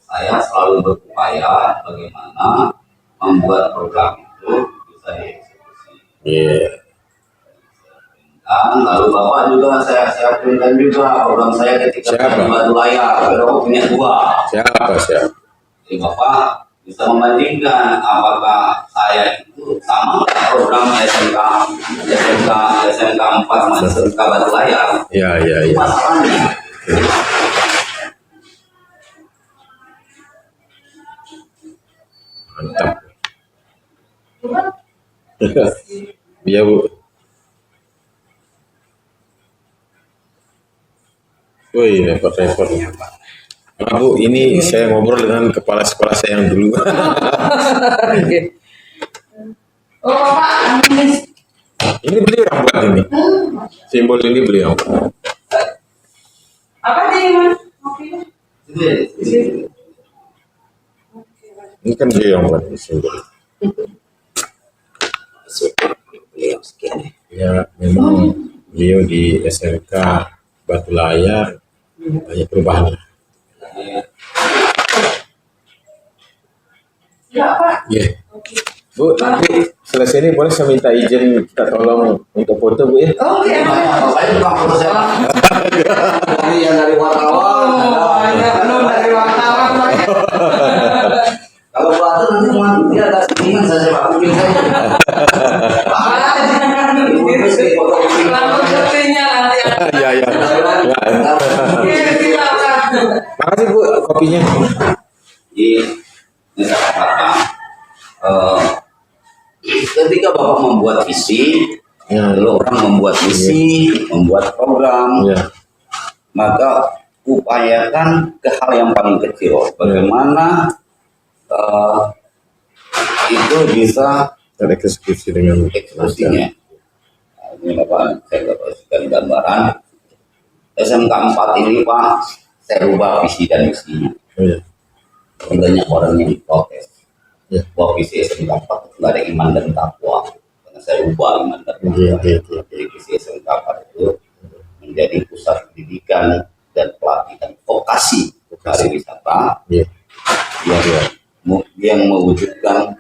saya selalu berupaya bagaimana membuat program itu bisa dieksekusi. Lalu Bapak juga saya siapkan juga program saya ketika di Batu Layar, Bapak punya 2. Siap. Jadi Bapak bisa membandingkan apakah saya itu sama program SMK 4 sama SMK Batu Layar. Iya. Masalahnya. Mantap. Iya Bu. Woi, repot. Nah, Bu, ini saya ngobrol dengan kepala sekolah saya yang dulu. Oh, Bapak, Ini beliau yang buat ini. Simbol ini beliau. apa sih, Mas? Ini kan beliau yang buat simbol. Beliau sekian. Ya, memang beliau di SMK Batu Layar banyak perubahan. Ya, Pak. Bu, nanti selesai ini boleh saya minta izin kita tolong untuk foto Bu ya? Oh, iya. Saya juga foto saya. Dari wartawan. Oh, banyak belum dari wartawan. Kalau Pak Atur nanti cuma dia ada seniman saya pakai saja. Itu sih foto Lampu sepinya nanti. Iya, iya. Silakan. Makasih Bu kopinya. Ini saya katakan, ketika Bapak membuat visi, Ya. lalu orang membuat visi, membuat program, Ya. maka upayakan ke hal yang paling kecil. Bagaimana itu bisa Tereksekusi dengan eksekusinya. Nah, ini Bapak, saya kasihkan gambaran. SMK 4 ini Pak, saya rubah visi dan misinya. Oh, ya. Banyak orang yang protes. Ya. Bahwa visi SMK 4 itu nggak ada iman dan takwa. Karena saya rubah iman dan takwa. Jadi visi SMK 4 itu menjadi pusat pendidikan dan pelatihan vokasi pariwisata Ya. yang mewujudkan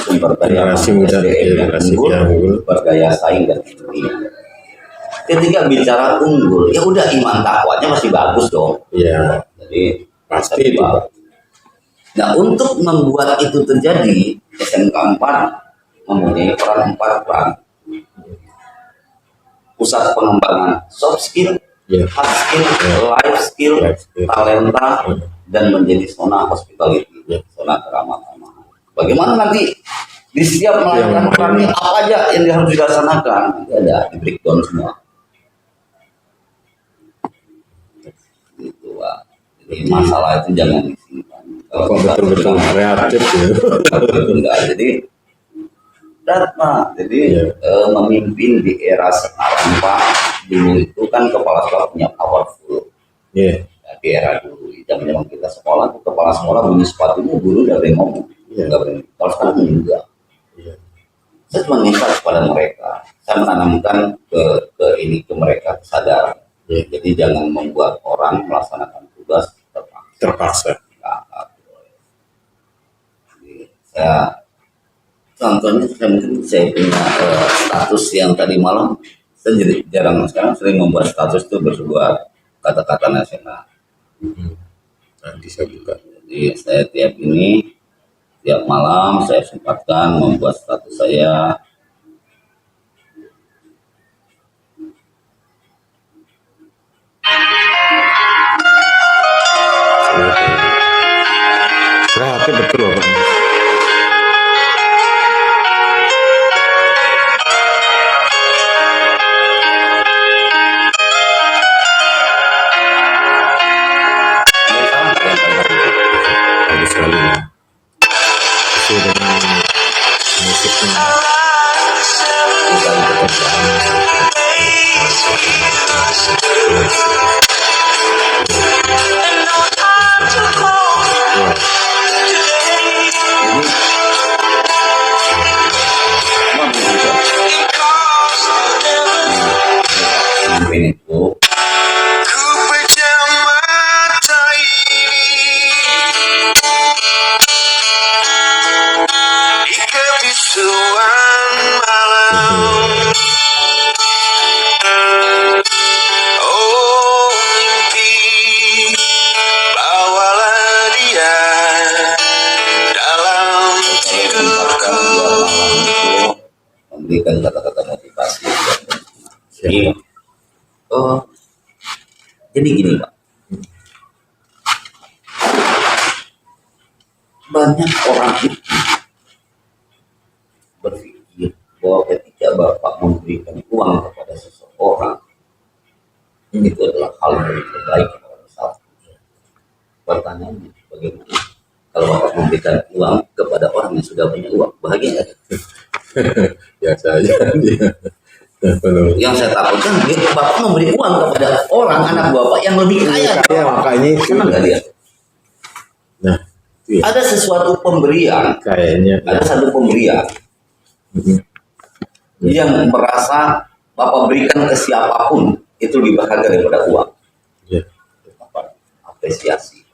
sumber daya Generasi muda, generasi yang unggul. berdaya saing dan dunia. Ketika bicara unggul, ya udah iman takwanya masih bagus dong. Iya. Jadi Pasti itu. Nah, untuk membuat itu terjadi, SMK 4 mempunyai peran 4 peran. Pusat pengembangan soft skill, Ya. hard skill, Ya. life skill, Life skill. talenta, Ya. dan menjadi zona hospitality, Ya. zona keramah-tamahan. Bagaimana nanti di setiap Itu yang melakukan peran ini paling- apa aja yang harus dilaksanakan? Nanti ada di breakdown semua. Gitu, Pak. Jadi masalah itu jangan disimpan. Kok betul-betul kreatif ya. Itu enggak. Jadi Pak. Jadi Iya. memimpin di era sekarang Pak, dulu itu kan kepala sekolah punya powerful. Iya. Ya, di era dulu, zaman kita sekolah, tuh kepala sekolah bunyi sepatunya guru udah boleh ngomong, Iya. nggak boleh. Kalau sekarang enggak. Iya. Saya cuma minta kepada mereka, saya menanamkan ke mereka kesadaran. Iya. Jadi jangan membuat orang melaksanakan tugas terpaksa. Terpaksa. Nggak boleh. Jadi saya contohnya saya punya status yang tadi malam, saya jadi jarang sekarang sering membuat status itu bersebuah kata-kata nasional. Nanti saya buka. Jadi saya tiap malam saya sempatkan membuat status saya. Kreatif betul Bapak. Bagus sekali ya. Sesuai dengan musiknya. Mungkin itu Ku pejam mata ini di kebisuan malam. Oh mimpi, bawalah dia dalam sempatkan tidurku. biar malam itu memberikan kata-kata motivasi. Jadi, jadi gini Pak, banyak orang itu berpikir bahwa ketika Bapak memberikan uang kepada seseorang, itu adalah hal yang terbaik kepada masyarakat. Pertanyaannya, bagaimana kalau Bapak memberikan uang kepada orang yang sudah punya uang, bahagia nggak? Biasa aja dia. Benar. Yang saya takutkan, Bapak memberi uang kepada orang anak Bapak yang lebih kaya. Kaya, makanya itu. Senang nggak dia? Nah, iya. Ada sesuatu pemberian, Kayaknya. ada satu pemberian Mhm. yang merasa Bapak berikan ke siapapun itu lebih berharga daripada uang. Iya. Apa? Apresiasi,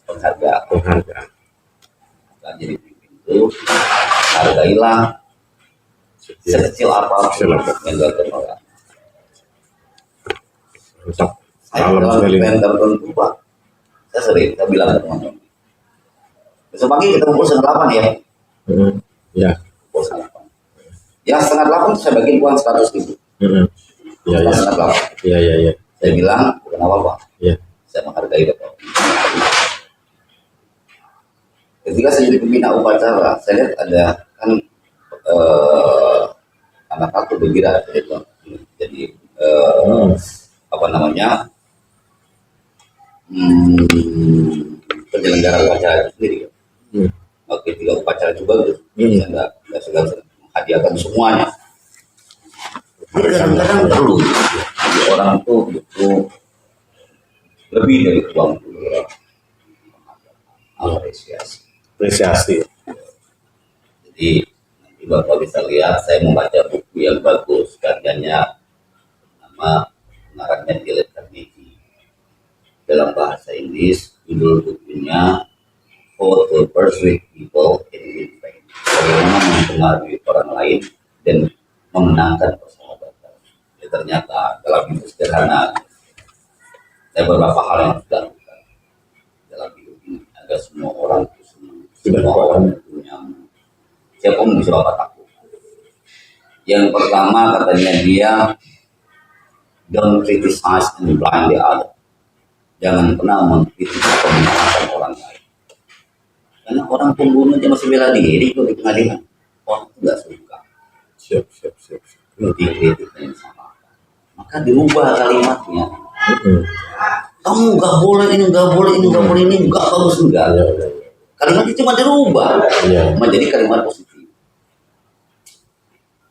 penghargaan. Penghargaan. Nah, jadi itu hargailah sekecil apapun Sekecil apapun. yang dilakukan orang. Mantap. Saya Malam dalam sekali. event tertentu Pak, saya bilang ke teman-teman, besok pagi kita kumpul setengah 8 ya. Ya. Kumpul setengah 8. Ya setengah 8 saya bagi uang 100.000. Ya, ya. Setengah 8. Ya, ya, ya. Saya bilang bukan apa-apa. Ya. Saya menghargai Bapak. Ketika saya jadi pembina upacara, saya lihat ada kan anak aku bergerak gitu. Jadi apa namanya penyelenggara upacara itu sendiri. Ketika upacara juga gitu, saya nggak segala menghadiahkan semuanya. Kadang-kadang perlu jadi orang itu butuh lebih dari uang apresiasi. Apresiasi. Jadi nanti Bapak bisa lihat saya membaca buku yang bagus, karyanya nama pengarangnya Dale Carnegie. Dalam bahasa Inggris, judul bukunya How to Persuade People in Good Faith. Bagaimana mempengaruhi orang lain dan memenangkan persahabatan. Ya, ternyata dalam hidup sederhana, saya beberapa hal yang sudah lakukan dalam hidup ini agar semua orang itu senang, semua orang itu nyaman. Siapa yang bisa Bapak takut? Yang pertama katanya dia, don't criticize and blame the other. Jangan pernah mengkritik atau menyalahkan orang lain. Karena orang pembunuh dia masih bela diri kalau di pengadilan. Orang itu nggak suka. Siap. Dikritik dan disalahkan. Maka dirubah kalimatnya. Kamu nggak boleh ini, nggak boleh ini, nggak boleh ini, nggak bagus enggak. Kalimat itu cuma dirubah menjadi kalimat positif.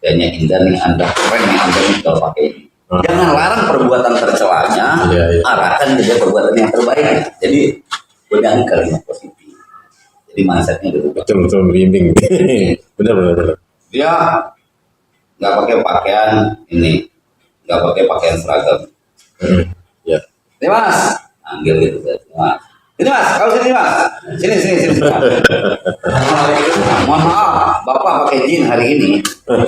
Kayaknya indah nih Anda, keren nih Anda nih kalau pakai ini. Jangan larang perbuatan tercelanya, arahkan ke perbuatan yang terbaik. Jadi gunakan kalimat positif. Jadi mindsetnya dirubah. Betul bimbing. Benar. Dia nggak pakai pakaian ini, nggak pakai pakaian seragam. Ya. Ini Mas, panggil gitu Mas. Ini Mas, kau sini Mas. Sini. Mohon maaf, Bapak pakai jin hari ini.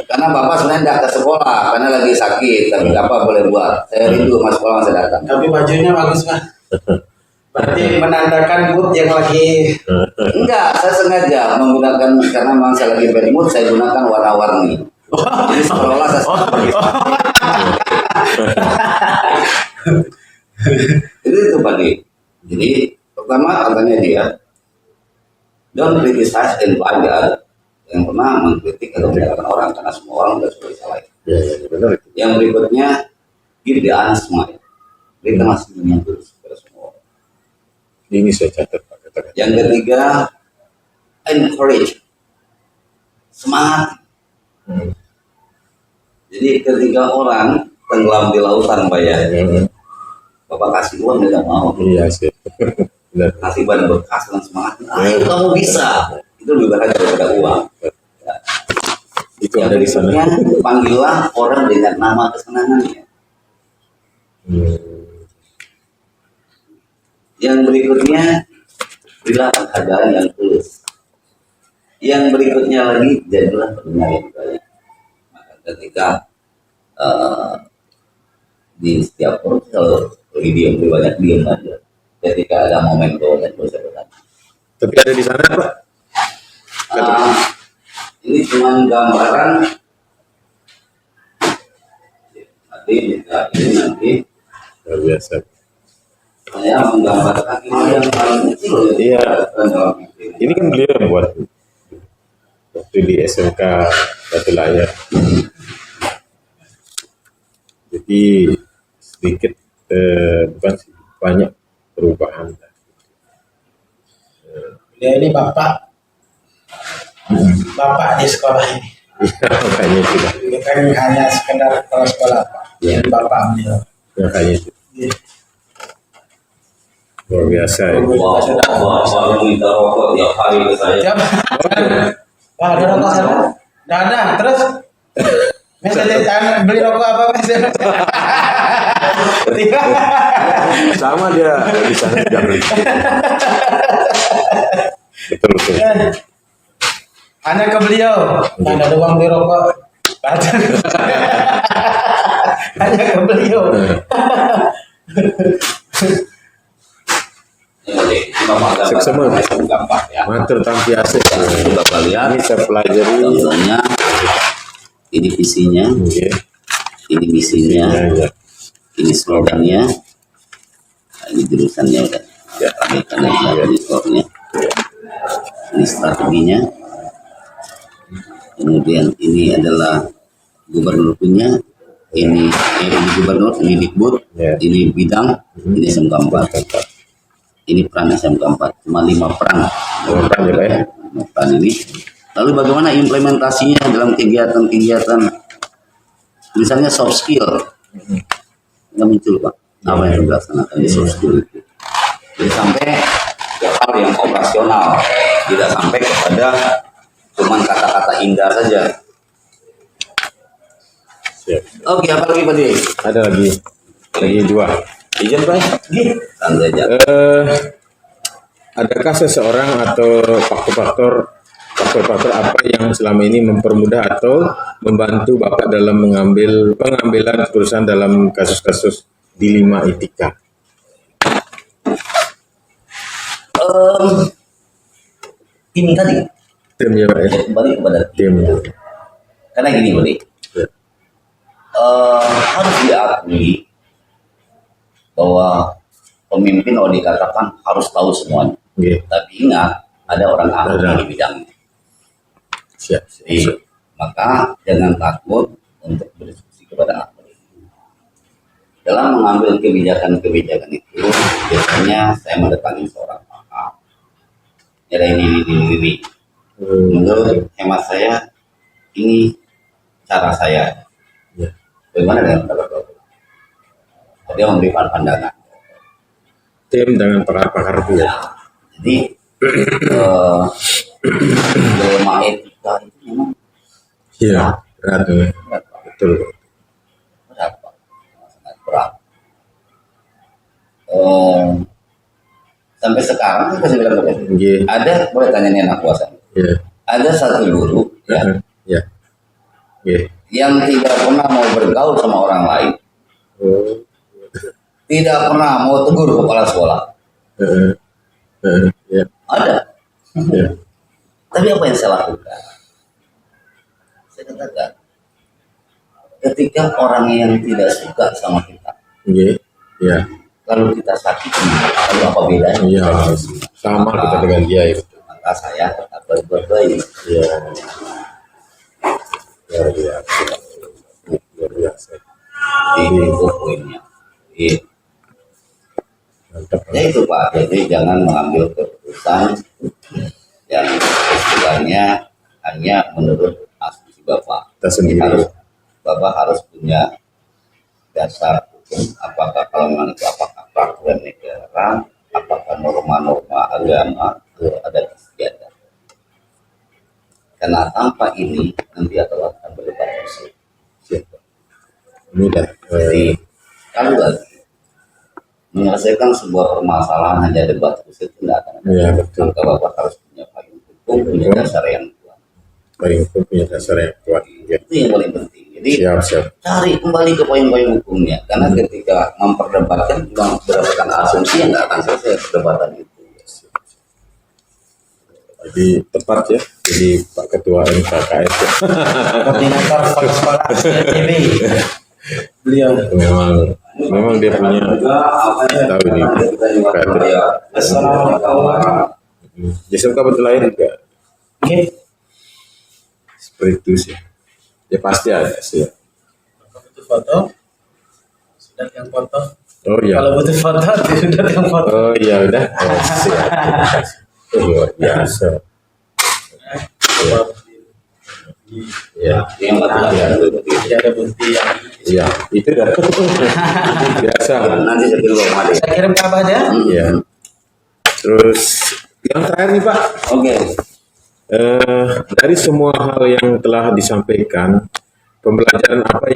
Karena Bapak sebenarnya tidak ke sekolah karena lagi sakit. Tapi Bapak boleh buat. Saya rindu Mas sekolah saya datang. Tapi bajunya bagus Mas. Berarti menandakan mood yang lagi. Enggak, saya sengaja menggunakan karena memang saya lagi bad mood, saya gunakan warna-warni. Jadi seolah-olah saya itu Pak Di. Jadi pertama katanya dia, don't criticize and blame the other. Yang pernah mengkritik atau menyalahkan orang karena semua orang sudah sudah disalahin. Ya, benar. Yang berikutnya, give the honest smile. Berikanlah senyum yang tulus kepada semua orang. Ini saya catat Pak. Katakan. Yang ketiga, encourage. Semangat. Jadi ketika orang tenggelam di lautan Pak ya, Bapak kasih uang dia nggak mau. Iya sih. Benar. Kasih ban bekas dan semangat. Ayo kamu bisa. Itu lebih berharga daripada uang. Ya. Itu ada di sana. Berikutnya, panggillah orang dengan nama kesenangannya. Yang berikutnya, berilah penghargaan yang tulus. Yang berikutnya lagi, jadilah pendengar yang baik. Maka ketika di setiap orang kalau lagi diam banyak diam aja. Ketika ada momen banyak bisa bertanya. Tapi ada di sana Pak. Ini cuma gambaran. Nanti Luar biasa. saya menggambarkan ini yang paling kecil. Iya. Ini kan beliau yang buat waktu di SMK Batu Layar. Jadi sedikit bukan sih, banyak perubahan. Dia ini bapak di sekolah ini. Makanya sudah. Bukan hanya sekedar kepala sekolah Pak. Iya. Bapak beliau. Makanya itu. Iya. Luar biasa ya. Bapak minta rokok tiap hari ke saya. Siapa? Wah, ada rokok sana? Nggak ada. Terus? Mas beli rokok apa Mas? Sama dia di sana juga beli. Betul. Hanya ke beliau. Nggak ada uang beli rokok. Hanya ke beliau. Ini Bapak Seksama. gambar ya. Matur tampi asik. Ini Bapak lihat. Ini saya pelajari. Contohnya, ini visinya, Iya. ini misinya, Ya, ya. ini slogannya, nah, ini jurusannya udah. Ya, ini skornya, ini strateginya. Kemudian ini adalah gubernur punya, ini gubernur, ini Dikbud, Ya. ini bidang, ini SMK 4. Ini peran SMK 4, cuma 5 peran. Peran ya, Pak ya? 5 peran ini. Lalu bagaimana implementasinya dalam kegiatan-kegiatan, misalnya soft skill, nggak muncul Pak, apa yang dilaksanakan di soft skill itu. Jadi sampai ke hal yang operasional, tidak sampai kepada cuman kata-kata indah saja. Siap. Oke, apa lagi Pak D? Ada lagi dua. Izin Pak. Santai aja. Adakah seseorang atau faktor-faktor apa yang selama ini mempermudah atau membantu Bapak dalam pengambilan keputusan dalam kasus-kasus dilema etika? Ini tadi Tim ya Pak ya? kembali kepada Tim. karena gini Pak D. Ya. Harus diakui bahwa pemimpin kalau dikatakan harus tahu semuanya. Oke. Tapi ingat, ada orang ahli Ada. di bidangnya. Siap. Jadi, maka jangan takut untuk berdiskusi kepada ahli. Dalam mengambil kebijakan-kebijakan itu, biasanya saya mendatangi seorang pakar. Ada ini. Menurut hemat saya, ini cara saya. Ya. Bagaimana dengan pendapat Bapak? Dia memberikan pandangan. Tim dengan pakar-pakar itu ya. Jadi dilema etika itu memang Iya. Berat ya. berat, Pak. Betul. Berat, Pak. Sangat berat. Sampai sekarang saya kasih bilang begini. Oke. Ada, boleh tanya nih anak kuasa. Ya. Ada satu guru ya, Ya. Oke. yang tidak pernah mau bergaul sama orang lain, Oh. tidak pernah mau tegur kepala sekolah. Ya. Ada. Ya. Tapi apa yang saya lakukan? Saya katakan, ketika orang yang tidak suka sama kita, Oke. Ya. lalu kita sakiti, lalu apa bedanya? Iya. Sama kita dengan dia itu. Maka saya tetap berbuat baik. Iya. Luar biasa. Luar biasa. Itu poinnya. Jadi, Mantap. ya itu Pak, jadi jangan mengambil keputusan yang istilahnya hanya menurut asumsi Bapak. Kita sendiri. Bapak harus punya dasar hukum, apakah kalau memang itu apakah peraturan negara, apakah norma-norma agama, adat istiadat. Karena tanpa ini nanti akan berdebat musuh. Ini dah. Jadi kalau lagi menyelesaikan sebuah permasalahan hanya debat terus itu tidak akan ada. Iya, betul. Maka Bapak harus punya payung hukum, punya dasar yang kuat. Paling punya dasar yang kuat. Ya. Itu yang paling penting. Jadi Siap. cari kembali ke payung-payung hukumnya. Karena ketika memperdebatkan cuma berdasarkan asumsi yang nggak akan selesai perdebatan itu. Jadi tepat ya. Jadi Pak Ketua MKKS ya. Koordinator sekolah STB. Beliau memang dia punya tahu ini kreatif. Jason betul lahir juga Oke. seperti itu sih. Ya pasti ada sih. Butuh foto. Sudah yang foto. Oh iya. Kalau butuh foto, sudah yang foto. Oh iya udah. Oh, siap. Luar biasa. Ya. Yang Tidak ada bukti yang. Iya, itu dah. Biasa. nanti saya kirim ke Made. Saya kirim kabarnya. Iya. Terus yang terakhir nih Pak, Oke. dari semua hal yang telah disampaikan, pembelajaran apa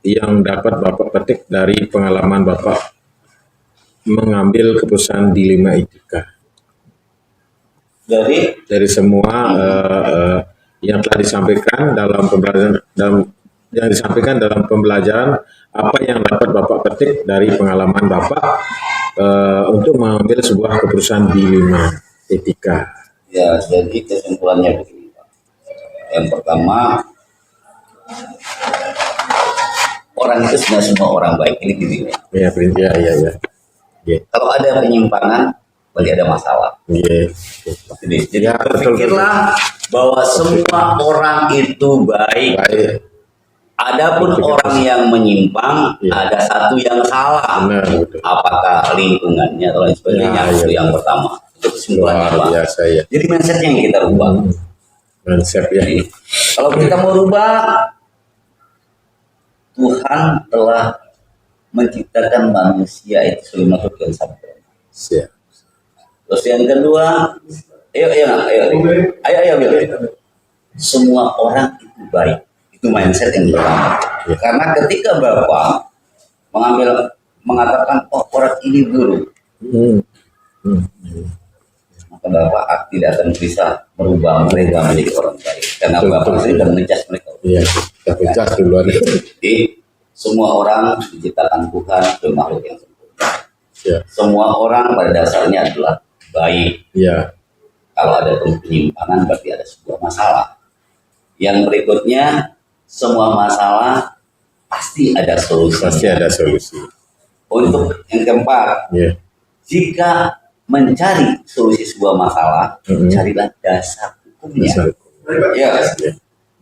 yang dapat Bapak petik dari pengalaman Bapak mengambil keputusan dilema etika? Jadi Dari semua yang telah disampaikan dalam pembelajaran yang disampaikan dalam pembelajaran, apa yang dapat Bapak petik dari pengalaman Bapak untuk mengambil sebuah keputusan di 5 etika. Ya, jadi kesimpulannya begini, Pak. Yang pertama, orang itu sebenarnya semua orang baik, ini gini. Ya, ya. Kalau ada penyimpangan, berarti ada masalah. Jadi Ya, betul. berpikirlah bahwa semua orang itu baik. Baik. Adapun Betul. orang yang menyimpang, Ya. ada satu yang salah. Benar, betul. Apakah lingkungannya atau lain sebagainya, Ya, itu ya. yang pertama. Itu kesimpulannya, Luar Pak. biasa ya. Jadi mindsetnya yang kita rubah. Konsep ya. Jadi, kalau kita mau rubah, Tuhan telah menciptakan manusia itu sebagai makhluk yang sempurna. Siap. Terus yang kedua, ayo, Bil. Semua orang itu baik. Itu mindset yang pertama. Ya. Karena ketika Bapak mengatakan, oh orang ini buruk, maka Bapak tidak akan bisa merubah mereka menjadi orang baik. Karena Betul, Bapak betul. sendiri sudah mengecas mereka. Iya, kita pecah duluan. Jadi semua orang diciptakan Tuhan sebagai makhluk yang sempurna. Ya. Semua orang pada dasarnya adalah baik. Iya. Kalau ada penyimpangan berarti ada sebuah masalah. Yang berikutnya, semua masalah pasti ada solusi. Pasti ada solusi. Untuk yang keempat, Ya. jika mencari solusi sebuah masalah, carilah dasar hukumnya. Dasar. Ya, Ya.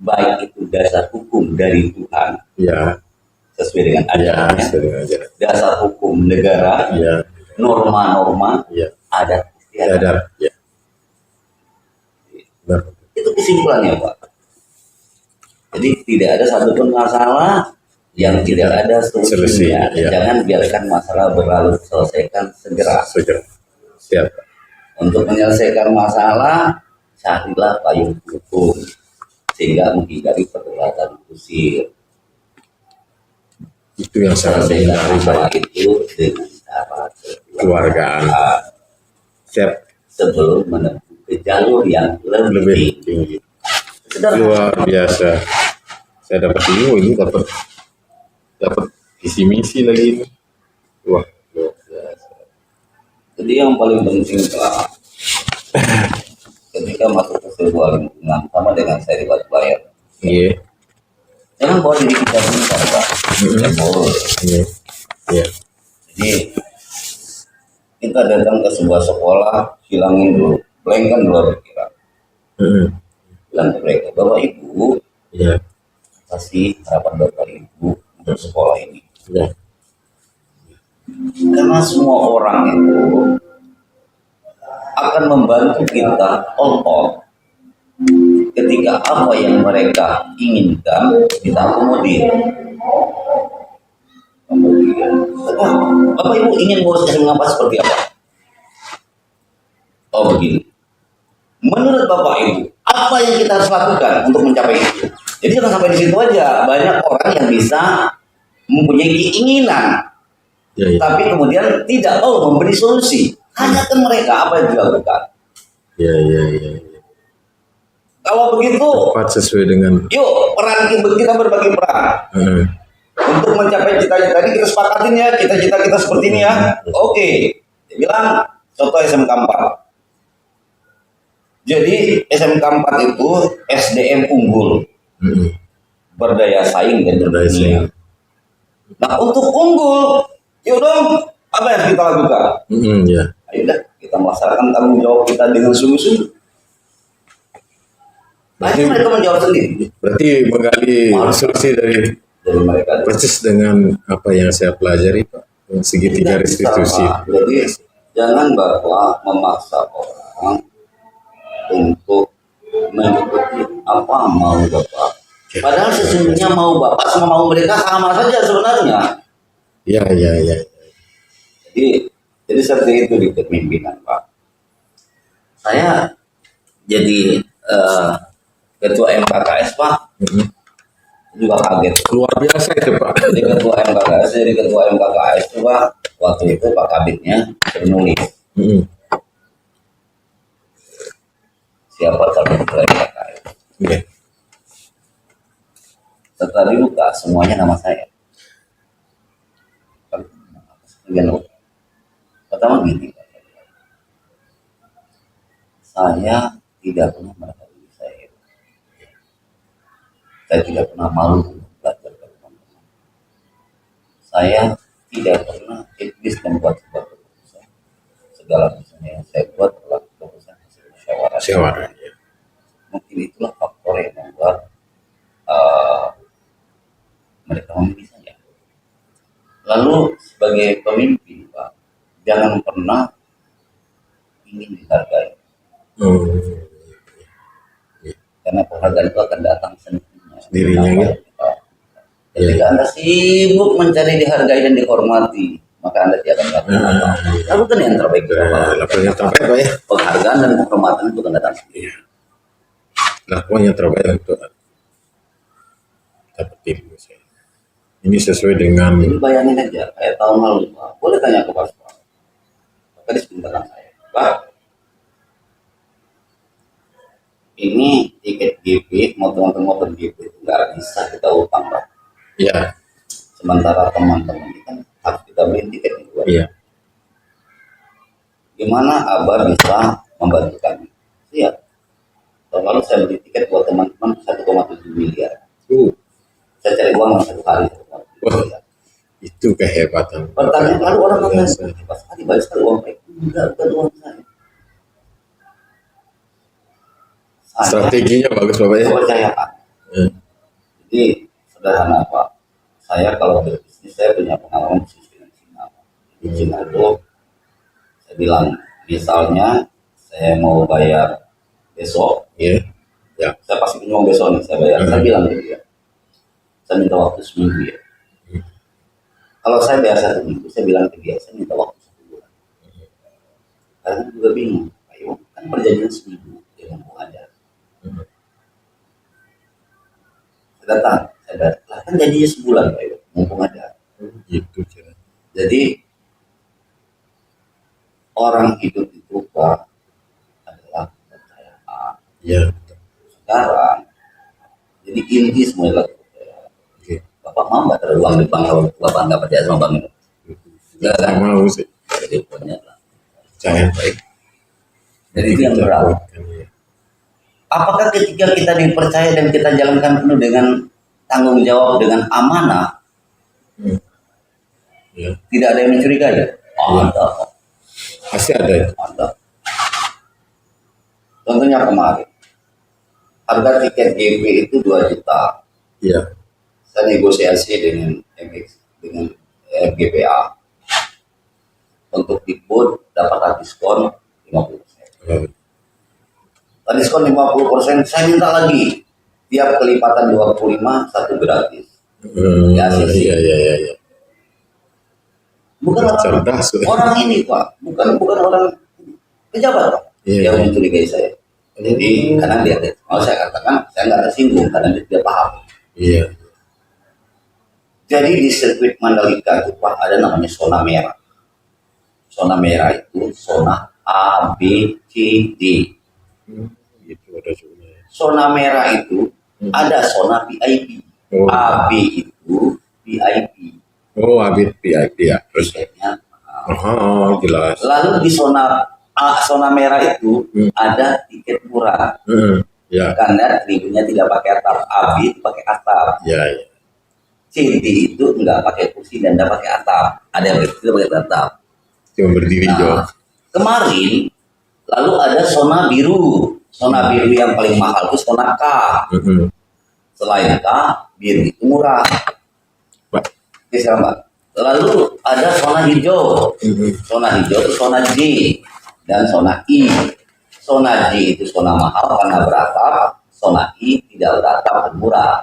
baik itu dasar hukum dari Tuhan Ya. sesuai dengan Ya. ajarannya, Sering aja. dasar hukum negara, Ya. norma-norma, Ya. adat istiadat. Sadar. Ya. Benar. Itu kesimpulannya, Pak. Jadi tidak ada satupun masalah yang tidak ada Solusi, solusinya. ya. Jangan biarkan masalah berlalu, selesaikan segera. Segera. Siap. Untuk menyelesaikan masalah, carilah payung hukum sehingga menghindari perdebatan kusir. Itu yang sangat Selesaikan menarik. masalah itu dengan cara Keluargaan. Siap. sebelum menempuh ke jalur yang lebih Lebih tinggi. tinggi. Sederhana. Luar biasa. Saya dapat ini dapat visi misi lagi ini. Wah, luar biasa. Jadi yang paling penting Pak, ketika masuk ke sebuah lingkungan sama dengan saya di Batu Layar, Iya. jangan bawa diri kita pintar Pak. Tidak boleh. Iya. Iya. Jadi kita datang ke sebuah sekolah, hilangin dulu, blank-kan dulu pikiran. Bilang ke mereka, Bapak Ibu, Iya. apa sih harapan Bapak Ibu untuk sekolah ini? Iya. Karena semua orang itu akan membantu kita all ketika apa yang mereka inginkan kita akomodir. Kemudian, Bapak Ibu ingin ngurus SMA seperti apa? Oh begini. Menurut Bapak Ibu, apa yang kita harus lakukan untuk mencapai itu? Jadi jangan sampai di situ aja. Banyak orang yang bisa mempunyai keinginan, Iya. tapi kemudian tidak mau memberi solusi. Tanyakan mereka apa yang dilakukan. Iya. Iya. Iya. Kalau begitu, Tepat sesuai dengan. yuk kita berbagi peran. Heeh. Untuk mencapai cita-cita ini kita sepakatin ya, cita-cita kita seperti ini ya. Oke, dia bilang contoh SMK 4. Jadi SMK 4 itu SDM unggul, berdaya saing dan Berdaya saing. berdunia. Nah untuk unggul, yuk dong, apa yang kita lakukan? Iya. Ayo dah, kita melaksanakan tanggung jawab kita dengan sungguh-sungguh. Akhirnya mereka menjawab sendiri Berarti menggali solusi dari dari mereka. persis dengan apa yang saya pelajari, Pak. Segitiga Tidak bisa, restitusi. Pak. Jadi jangan Bapak memaksa orang untuk mengikuti apa mau Bapak. Padahal sesungguhnya mau Bapak sama mau mereka sama saja sebenarnya. Iya. Jadi seperti itu di kepemimpinan Pak. Saya jadi ketua MKKS Pak, juga kaget. Luar biasa itu, Pak. Jadi ketua MKKS itu Pak, waktu itu Pak Kabitnya menulis siapa calon ketua MKKS. Iya. Setelah dibuka semuanya nama saya. Pertama gini, saya tidak pernah merasa diri saya. Saya tidak pernah malu belajar dari teman-teman. Saya tidak pernah egois membuat sebuah keputusan. Segala keputusan yang saya buat adalah keputusan hasil musyawarah. Ya. Mungkin itulah faktor yang membuat mereka memilih saya. Lalu sebagai pemimpin, Pak, jangan pernah ingin dihargai. Karena penghargaan itu akan datang Sendirinya, ya. Ketika Anda sibuk mencari dihargai dan dihormati, maka Anda tidak akan dapat. Lakukan yang terbaik. Lakukan yang terbaik, Pak ya. Penghargaan dan penghormatan itu akan datang sendiri. Lakukan yang terbaik untuk dapat ilmu saya. Ini sesuai dengan Jadi bayangin aja, kayak tahun lalu, Pak. Boleh tanya ke Pak. Tadi sebentar saya, Pak. Ini tiket GP, motor GP itu nggak bisa kita utang, Pak. ya, Sementara teman-teman ini kan harus kita beli tiket itu. iya. Gimana Abah bisa membantu kami? Iya. Tahun lalu saya beli tiket buat teman-teman 1,7 miliar. Saya cari uang satu hari. Wah, itu kehebatan. Pertanyaan lalu orang Luar mengatakan, biasa. Pak Sadi balik sekali uang baik. Enggak, bukan uang saya. Saya Strateginya bagus, Bapak ya. percaya Pak. Jadi sederhana Pak. Saya kalau berbisnis saya punya pengalaman bisnis dengan Cina. Di Cina itu saya bilang misalnya saya mau bayar besok, Iya. saya pasti punya uang besok nih saya bayar. Saya bilang ke dia, saya minta waktu seminggu ya. Kalau saya bayar 1 minggu, saya bilang ke dia, saya minta waktu 1 bulan. Karena juga bingung, ayo kan perjanjian seminggu dia mau ada. Saya datang, saya bayar, lah kan janjinya sebulan, ayo mumpung ada. Itu cara. Jadi orang hidup itu Pak adalah kepercayaan. Iya. Sekarang, jadi inti semua adalah kepercayaan. Oke. Bapak mau nggak taruh uang di bank kalau Bapak nggak percaya sama bank itu? Nggak kan? Nggak mau sih. Jadi pokoknya lah. Jangan baik. Dan itu yang berat. Ya. Apakah ketika kita dipercaya dan kita jalankan penuh dengan tanggung jawab dengan amanah, Ya. tidak ada yang mencurigai? Ada, Pasti ada ya. ada. Contohnya kemarin, harga tiket GP itu 2 juta. Iya. Saya negosiasi dengan MX, dengan GPA untuk ikut dapat diskon 50%. Diskon 50%, saya minta lagi tiap kelipatan 25 1 gratis. Ya, sih. Iya. Bukan orang, Cerdas. orang ini Pak, bukan orang pejabat Pak Iya. yang mencurigai saya. Jadi kadang dia, mau saya katakan saya nggak tersinggung karena dia tidak paham. Iya. Jadi di sirkuit Mandalika itu Pak ada namanya zona merah. Zona merah itu zona A, B, C, D. Itu ada juga. Zona merah itu ada zona VIP. Oh. A, B itu VIP. Oh, Abid VIP ya. Terus. Tiketnya. Oh, jelas. Lalu di zona A, zona merah itu ada tiket murah. Ya. Karena tribunnya tidak pakai atap, A, B itu pakai atap. Ya. C, D itu enggak pakai kursi dan enggak pakai atap. Ada yang tidak pakai atap. Cuma berdiri Nah, kemarin lalu ada zona biru. Zona biru yang paling mahal itu zona K. Selain K, biru itu murah. Pak. Oke, sama. Lalu ada zona hijau. Zona hijau itu zona J dan zona I. Zona J itu zona mahal karena beratap. Zona I tidak beratap dan murah.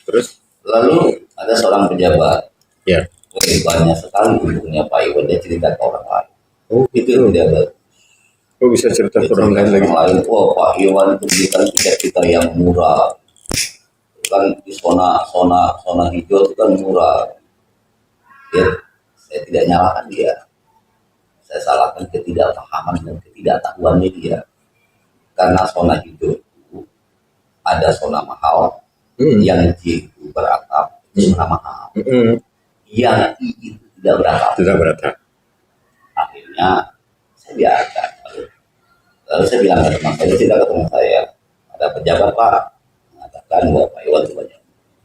Terus? Lalu ada seorang pejabat. Ya. Banyak sekali hubungnya Pak Iwan, dia cerita ke orang lain. Oh, Itu pejabat. kok bisa cerita ke orang lain lagi? Orang lain, wah Pak Iwan itu berikan tiket kita yang murah. Kan di zona hijau itu kan murah. Ya, saya tidak nyalakan dia. Saya salahkan ketidakpahaman dan ketidaktahuannya dia. Karena zona hijau itu ada zona mahal, yang J itu beratap, zona mahal. Yang I itu tidak beratap. Tidak beratap. Akhirnya saya biarkan. Lalu saya bilang ke teman saya, cerita ke teman saya, ada pejabat Pak mengatakan bahwa Pak Iwan itu banyak.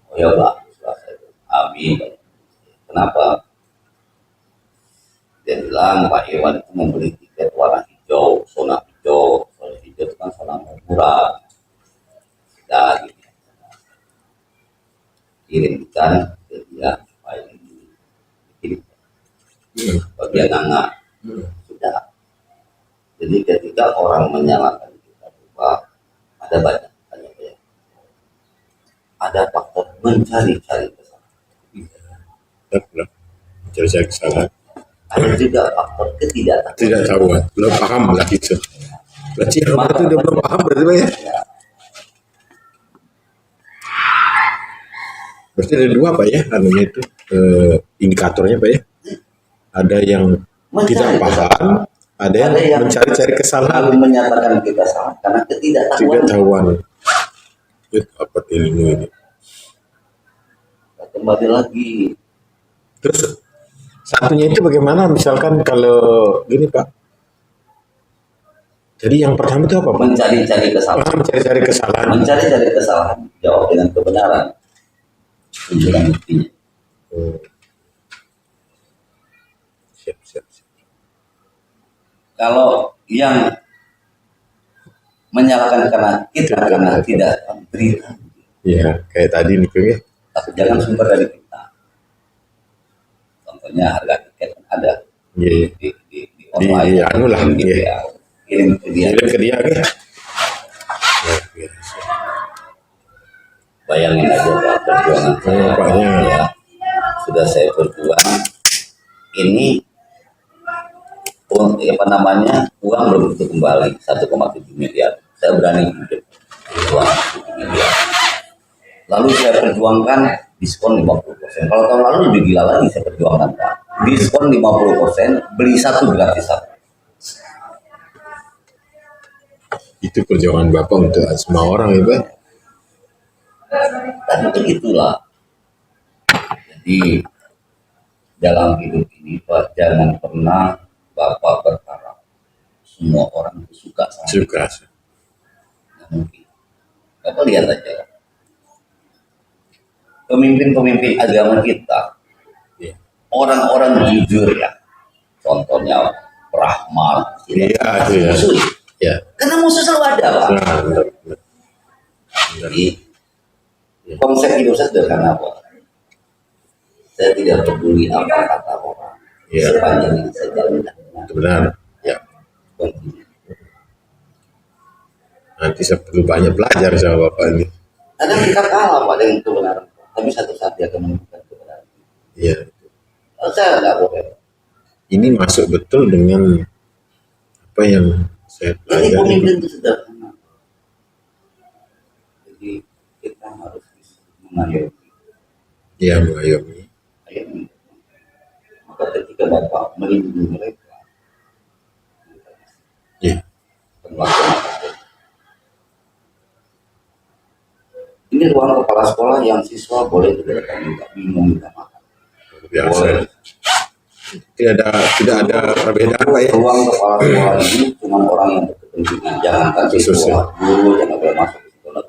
Oh ya Pak, amin. Kenapa? Dia bilang Pak Iwan itu membeli tiket warna hijau, zona hijau. Zona hijau itu kan zona murah. Sudah gitu. Kirimkan ke dia file ini. Kirim. Bagian anak. Sudah. Jadi ketika orang menyalahkan kita bahwa ada banyak. Ada faktor mencari-cari kesalahan. Mencari-cari kesalahan. Ada juga faktor ketidaktahuan. Tidak tahu, belum paham lah itu. Berarti yang itu dia belum paham berarti Pak ya? Berarti ada dua Pak ya, anunya itu indikatornya Pak ya. Ada yang tidak paham, ada yang mencari-cari kesalahan. Lalu menyatakan kita salah karena ketidaktahuan. Tahuan. Apa ilmu ini? Kembali lagi. Terus satunya itu bagaimana? Misalkan kalau gini Pak. Jadi yang pertama itu apa Pak? Mencari-cari kesalahan. Mencari-cari kesalahan. Mencari-cari kesalahan. Jawab dengan kebenaran. Tunjukkan buktinya. Siap. Kalau yang menyalahkan karena kita karena tidak berita. Iya, kayak tadi nih Pak ya. Tapi jangan sumber dari kita. Contohnya harga tiket ada Iya. di online. Anu lah, gitu iya. ya. Kirim ke dia. Kirim ke dia ya. Bayangin aja Pak, perjuangan saya. Bapaknya. Ya, sudah saya berjuang. Ini uang belum tentu kembali 1,7 miliar. Saya berani hidup uang 1 miliar. Lalu saya perjuangkan diskon 50%. Kalau tahun lalu lebih gila lagi saya perjuangkan Pak. Diskon 50%, beli satu gratis satu. Itu perjuangan Bapak untuk semua orang ya Pak. Dan begitulah. Jadi dalam hidup ini Pak, jangan pernah Bapak berharap semua orang itu suka sama Suka. Nggak mungkin. Bapak lihat aja. Pemimpin-pemimpin agama kita, Iya. orang-orang jujur ya. Contohnya Rahman. Iya, itu ya. Musuh. Ya. Karena musuh selalu ada Pak. Nah, benar. Jadi konsep hidup saya sederhana Pak. Saya tidak peduli apa kata orang. Iya. Sepanjang ini saya jalankan. Itu benar. Ya. Nanti saya perlu banyak belajar sama Bapak ini. Kadang kita kalah Pak dengan kebenaran. Tapi satu saat dia akan menemukan kebenaran. Iya. Kalau saya nggak boleh. Ini masuk betul dengan apa yang saya Jadi pelajari. pemimpin itu sederhana. Jadi kita harus bisa mengayomi. Iya, mengayomi. Maka ketika Bapak melindungi mereka, Iya. ini ruang kepala sekolah yang siswa boleh tidak minta minum, minta makan. Biasa. Tidak ada perbedaan Pak ya. Ruang kepala sekolah ini cuma orang yang berkepentingan. Jangankan siswa, guru yang boleh masuk ke sekolah.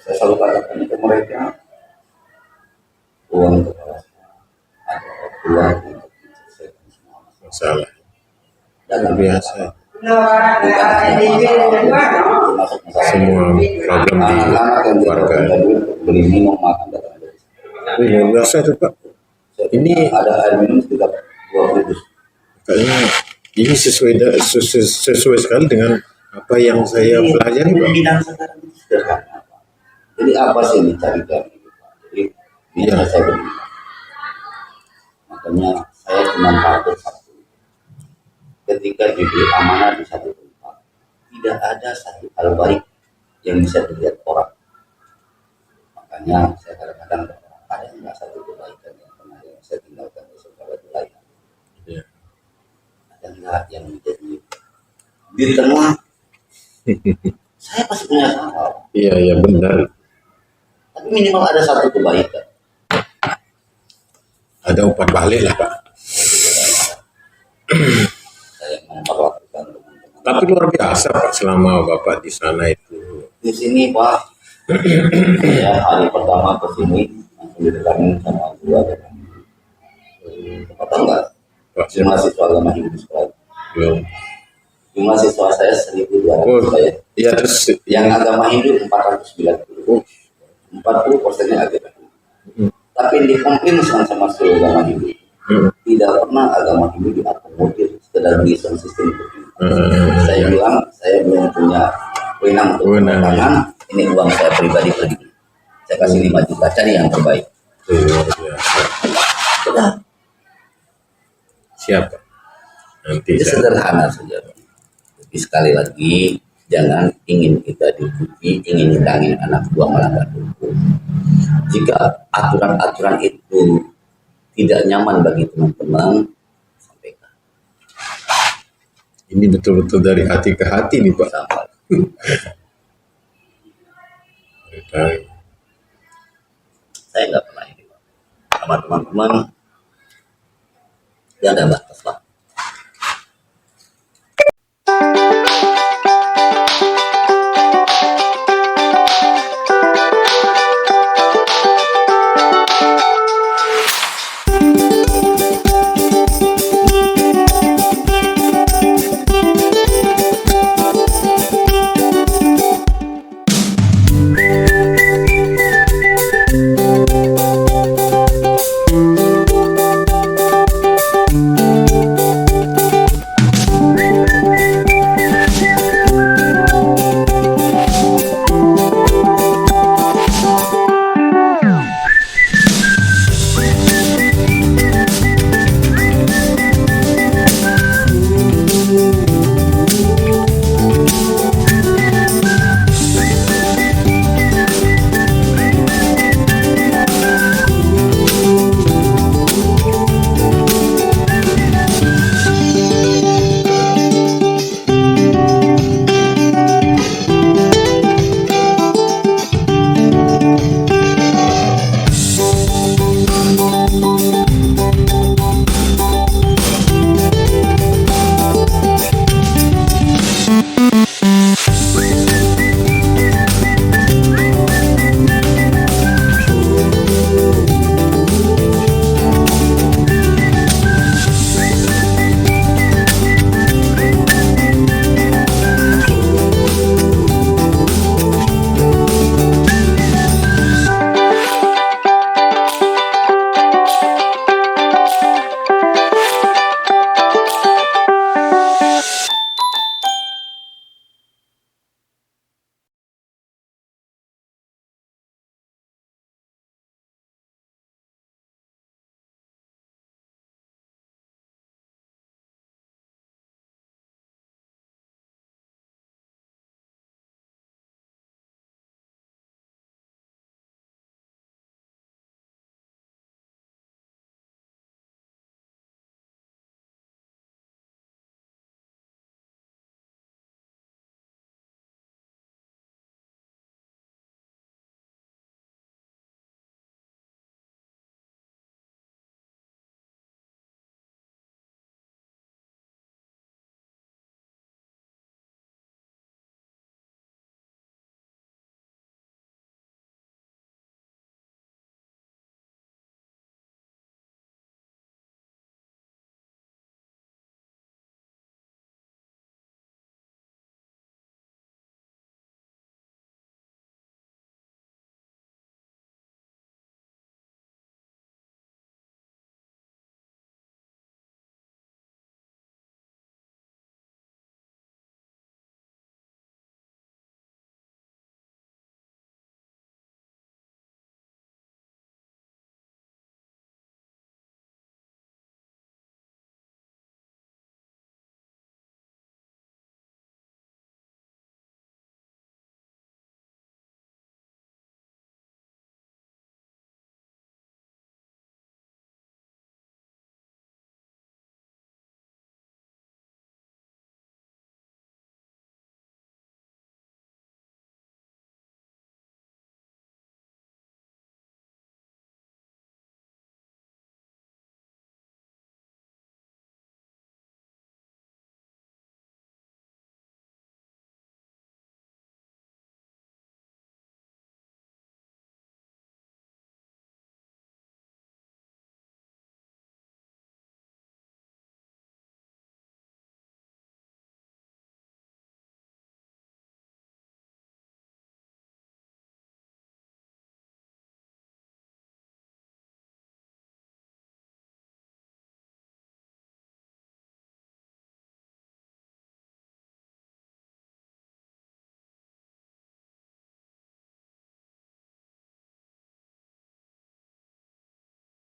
Saya selalu katakan ke mereka, ruang kepala sekolah adalah ruang untuk menyelesaikan semua Masalah. dan Biasa. termasuk Semua problem di anak-anak yang tidak keluarga. punya duit untuk beli minum makan datang dari sini. Luar biasa itu Pak. Ini Ada air minum sekitar 20 dus. kayaknya ini sesuai sekali dengan apa yang saya pelajari Pak. Pembinaan sekarang itu sederhana. Jadi apa sih yang dicari dari itu? Jadi ini Iya. saya beri. Makanya saya cuma takut satu. Ketika diberi amanah di satu tempat, tidak ada satu hal baik yang bisa dilihat orang. Makanya saya kadang-kadang ada nggak satu kebaikan yang pernah yang saya tinggalkan di segala wilayah. Iya. Ada nggak yang menjadi di tengah Saya pasti punya salah, Iya, iya benar. tapi minimal ada satu kebaikan. Ada umpan balik lah Pak. Saya memperlakukan teman-teman. Tapi luar biasa Pak selama Bapak di sana itu. Di sini Pak, saya hari pertama ke sini langsung didatangin sama gua dan apa enggak? Pak, Jumlah siswa agama Hindu di sekolah. belum. Jumlah siswa saya 1.200 Oh, saya. iya terus Yang agama Hindu 490. 40%-nya agama Hindu. Tapi dikomplainkan sama seluruh agama Hindu. Tidak pernah agama Hindu diakomodir sekedar di sound system itu. Saya bilang saya belum punya wewenang untuk Wewenang, tangan. Ini uang saya pribadi pergi. Saya kasih 5 juta, cari yang terbaik. luar biasa. Sudah, Siapa? Nanti itu saya. sederhana saja. Tapi sekali lagi, jangan ingin kita dipuji, ingin ngilangin anak buah melanggar hukum. Jika aturan-aturan itu tidak nyaman bagi teman-teman, sampaikan. Ini betul-betul dari hati ke hati nih Pak. Sampai. Saya nggak pernah ini Pak. Sama teman-teman, ya ada batas lah.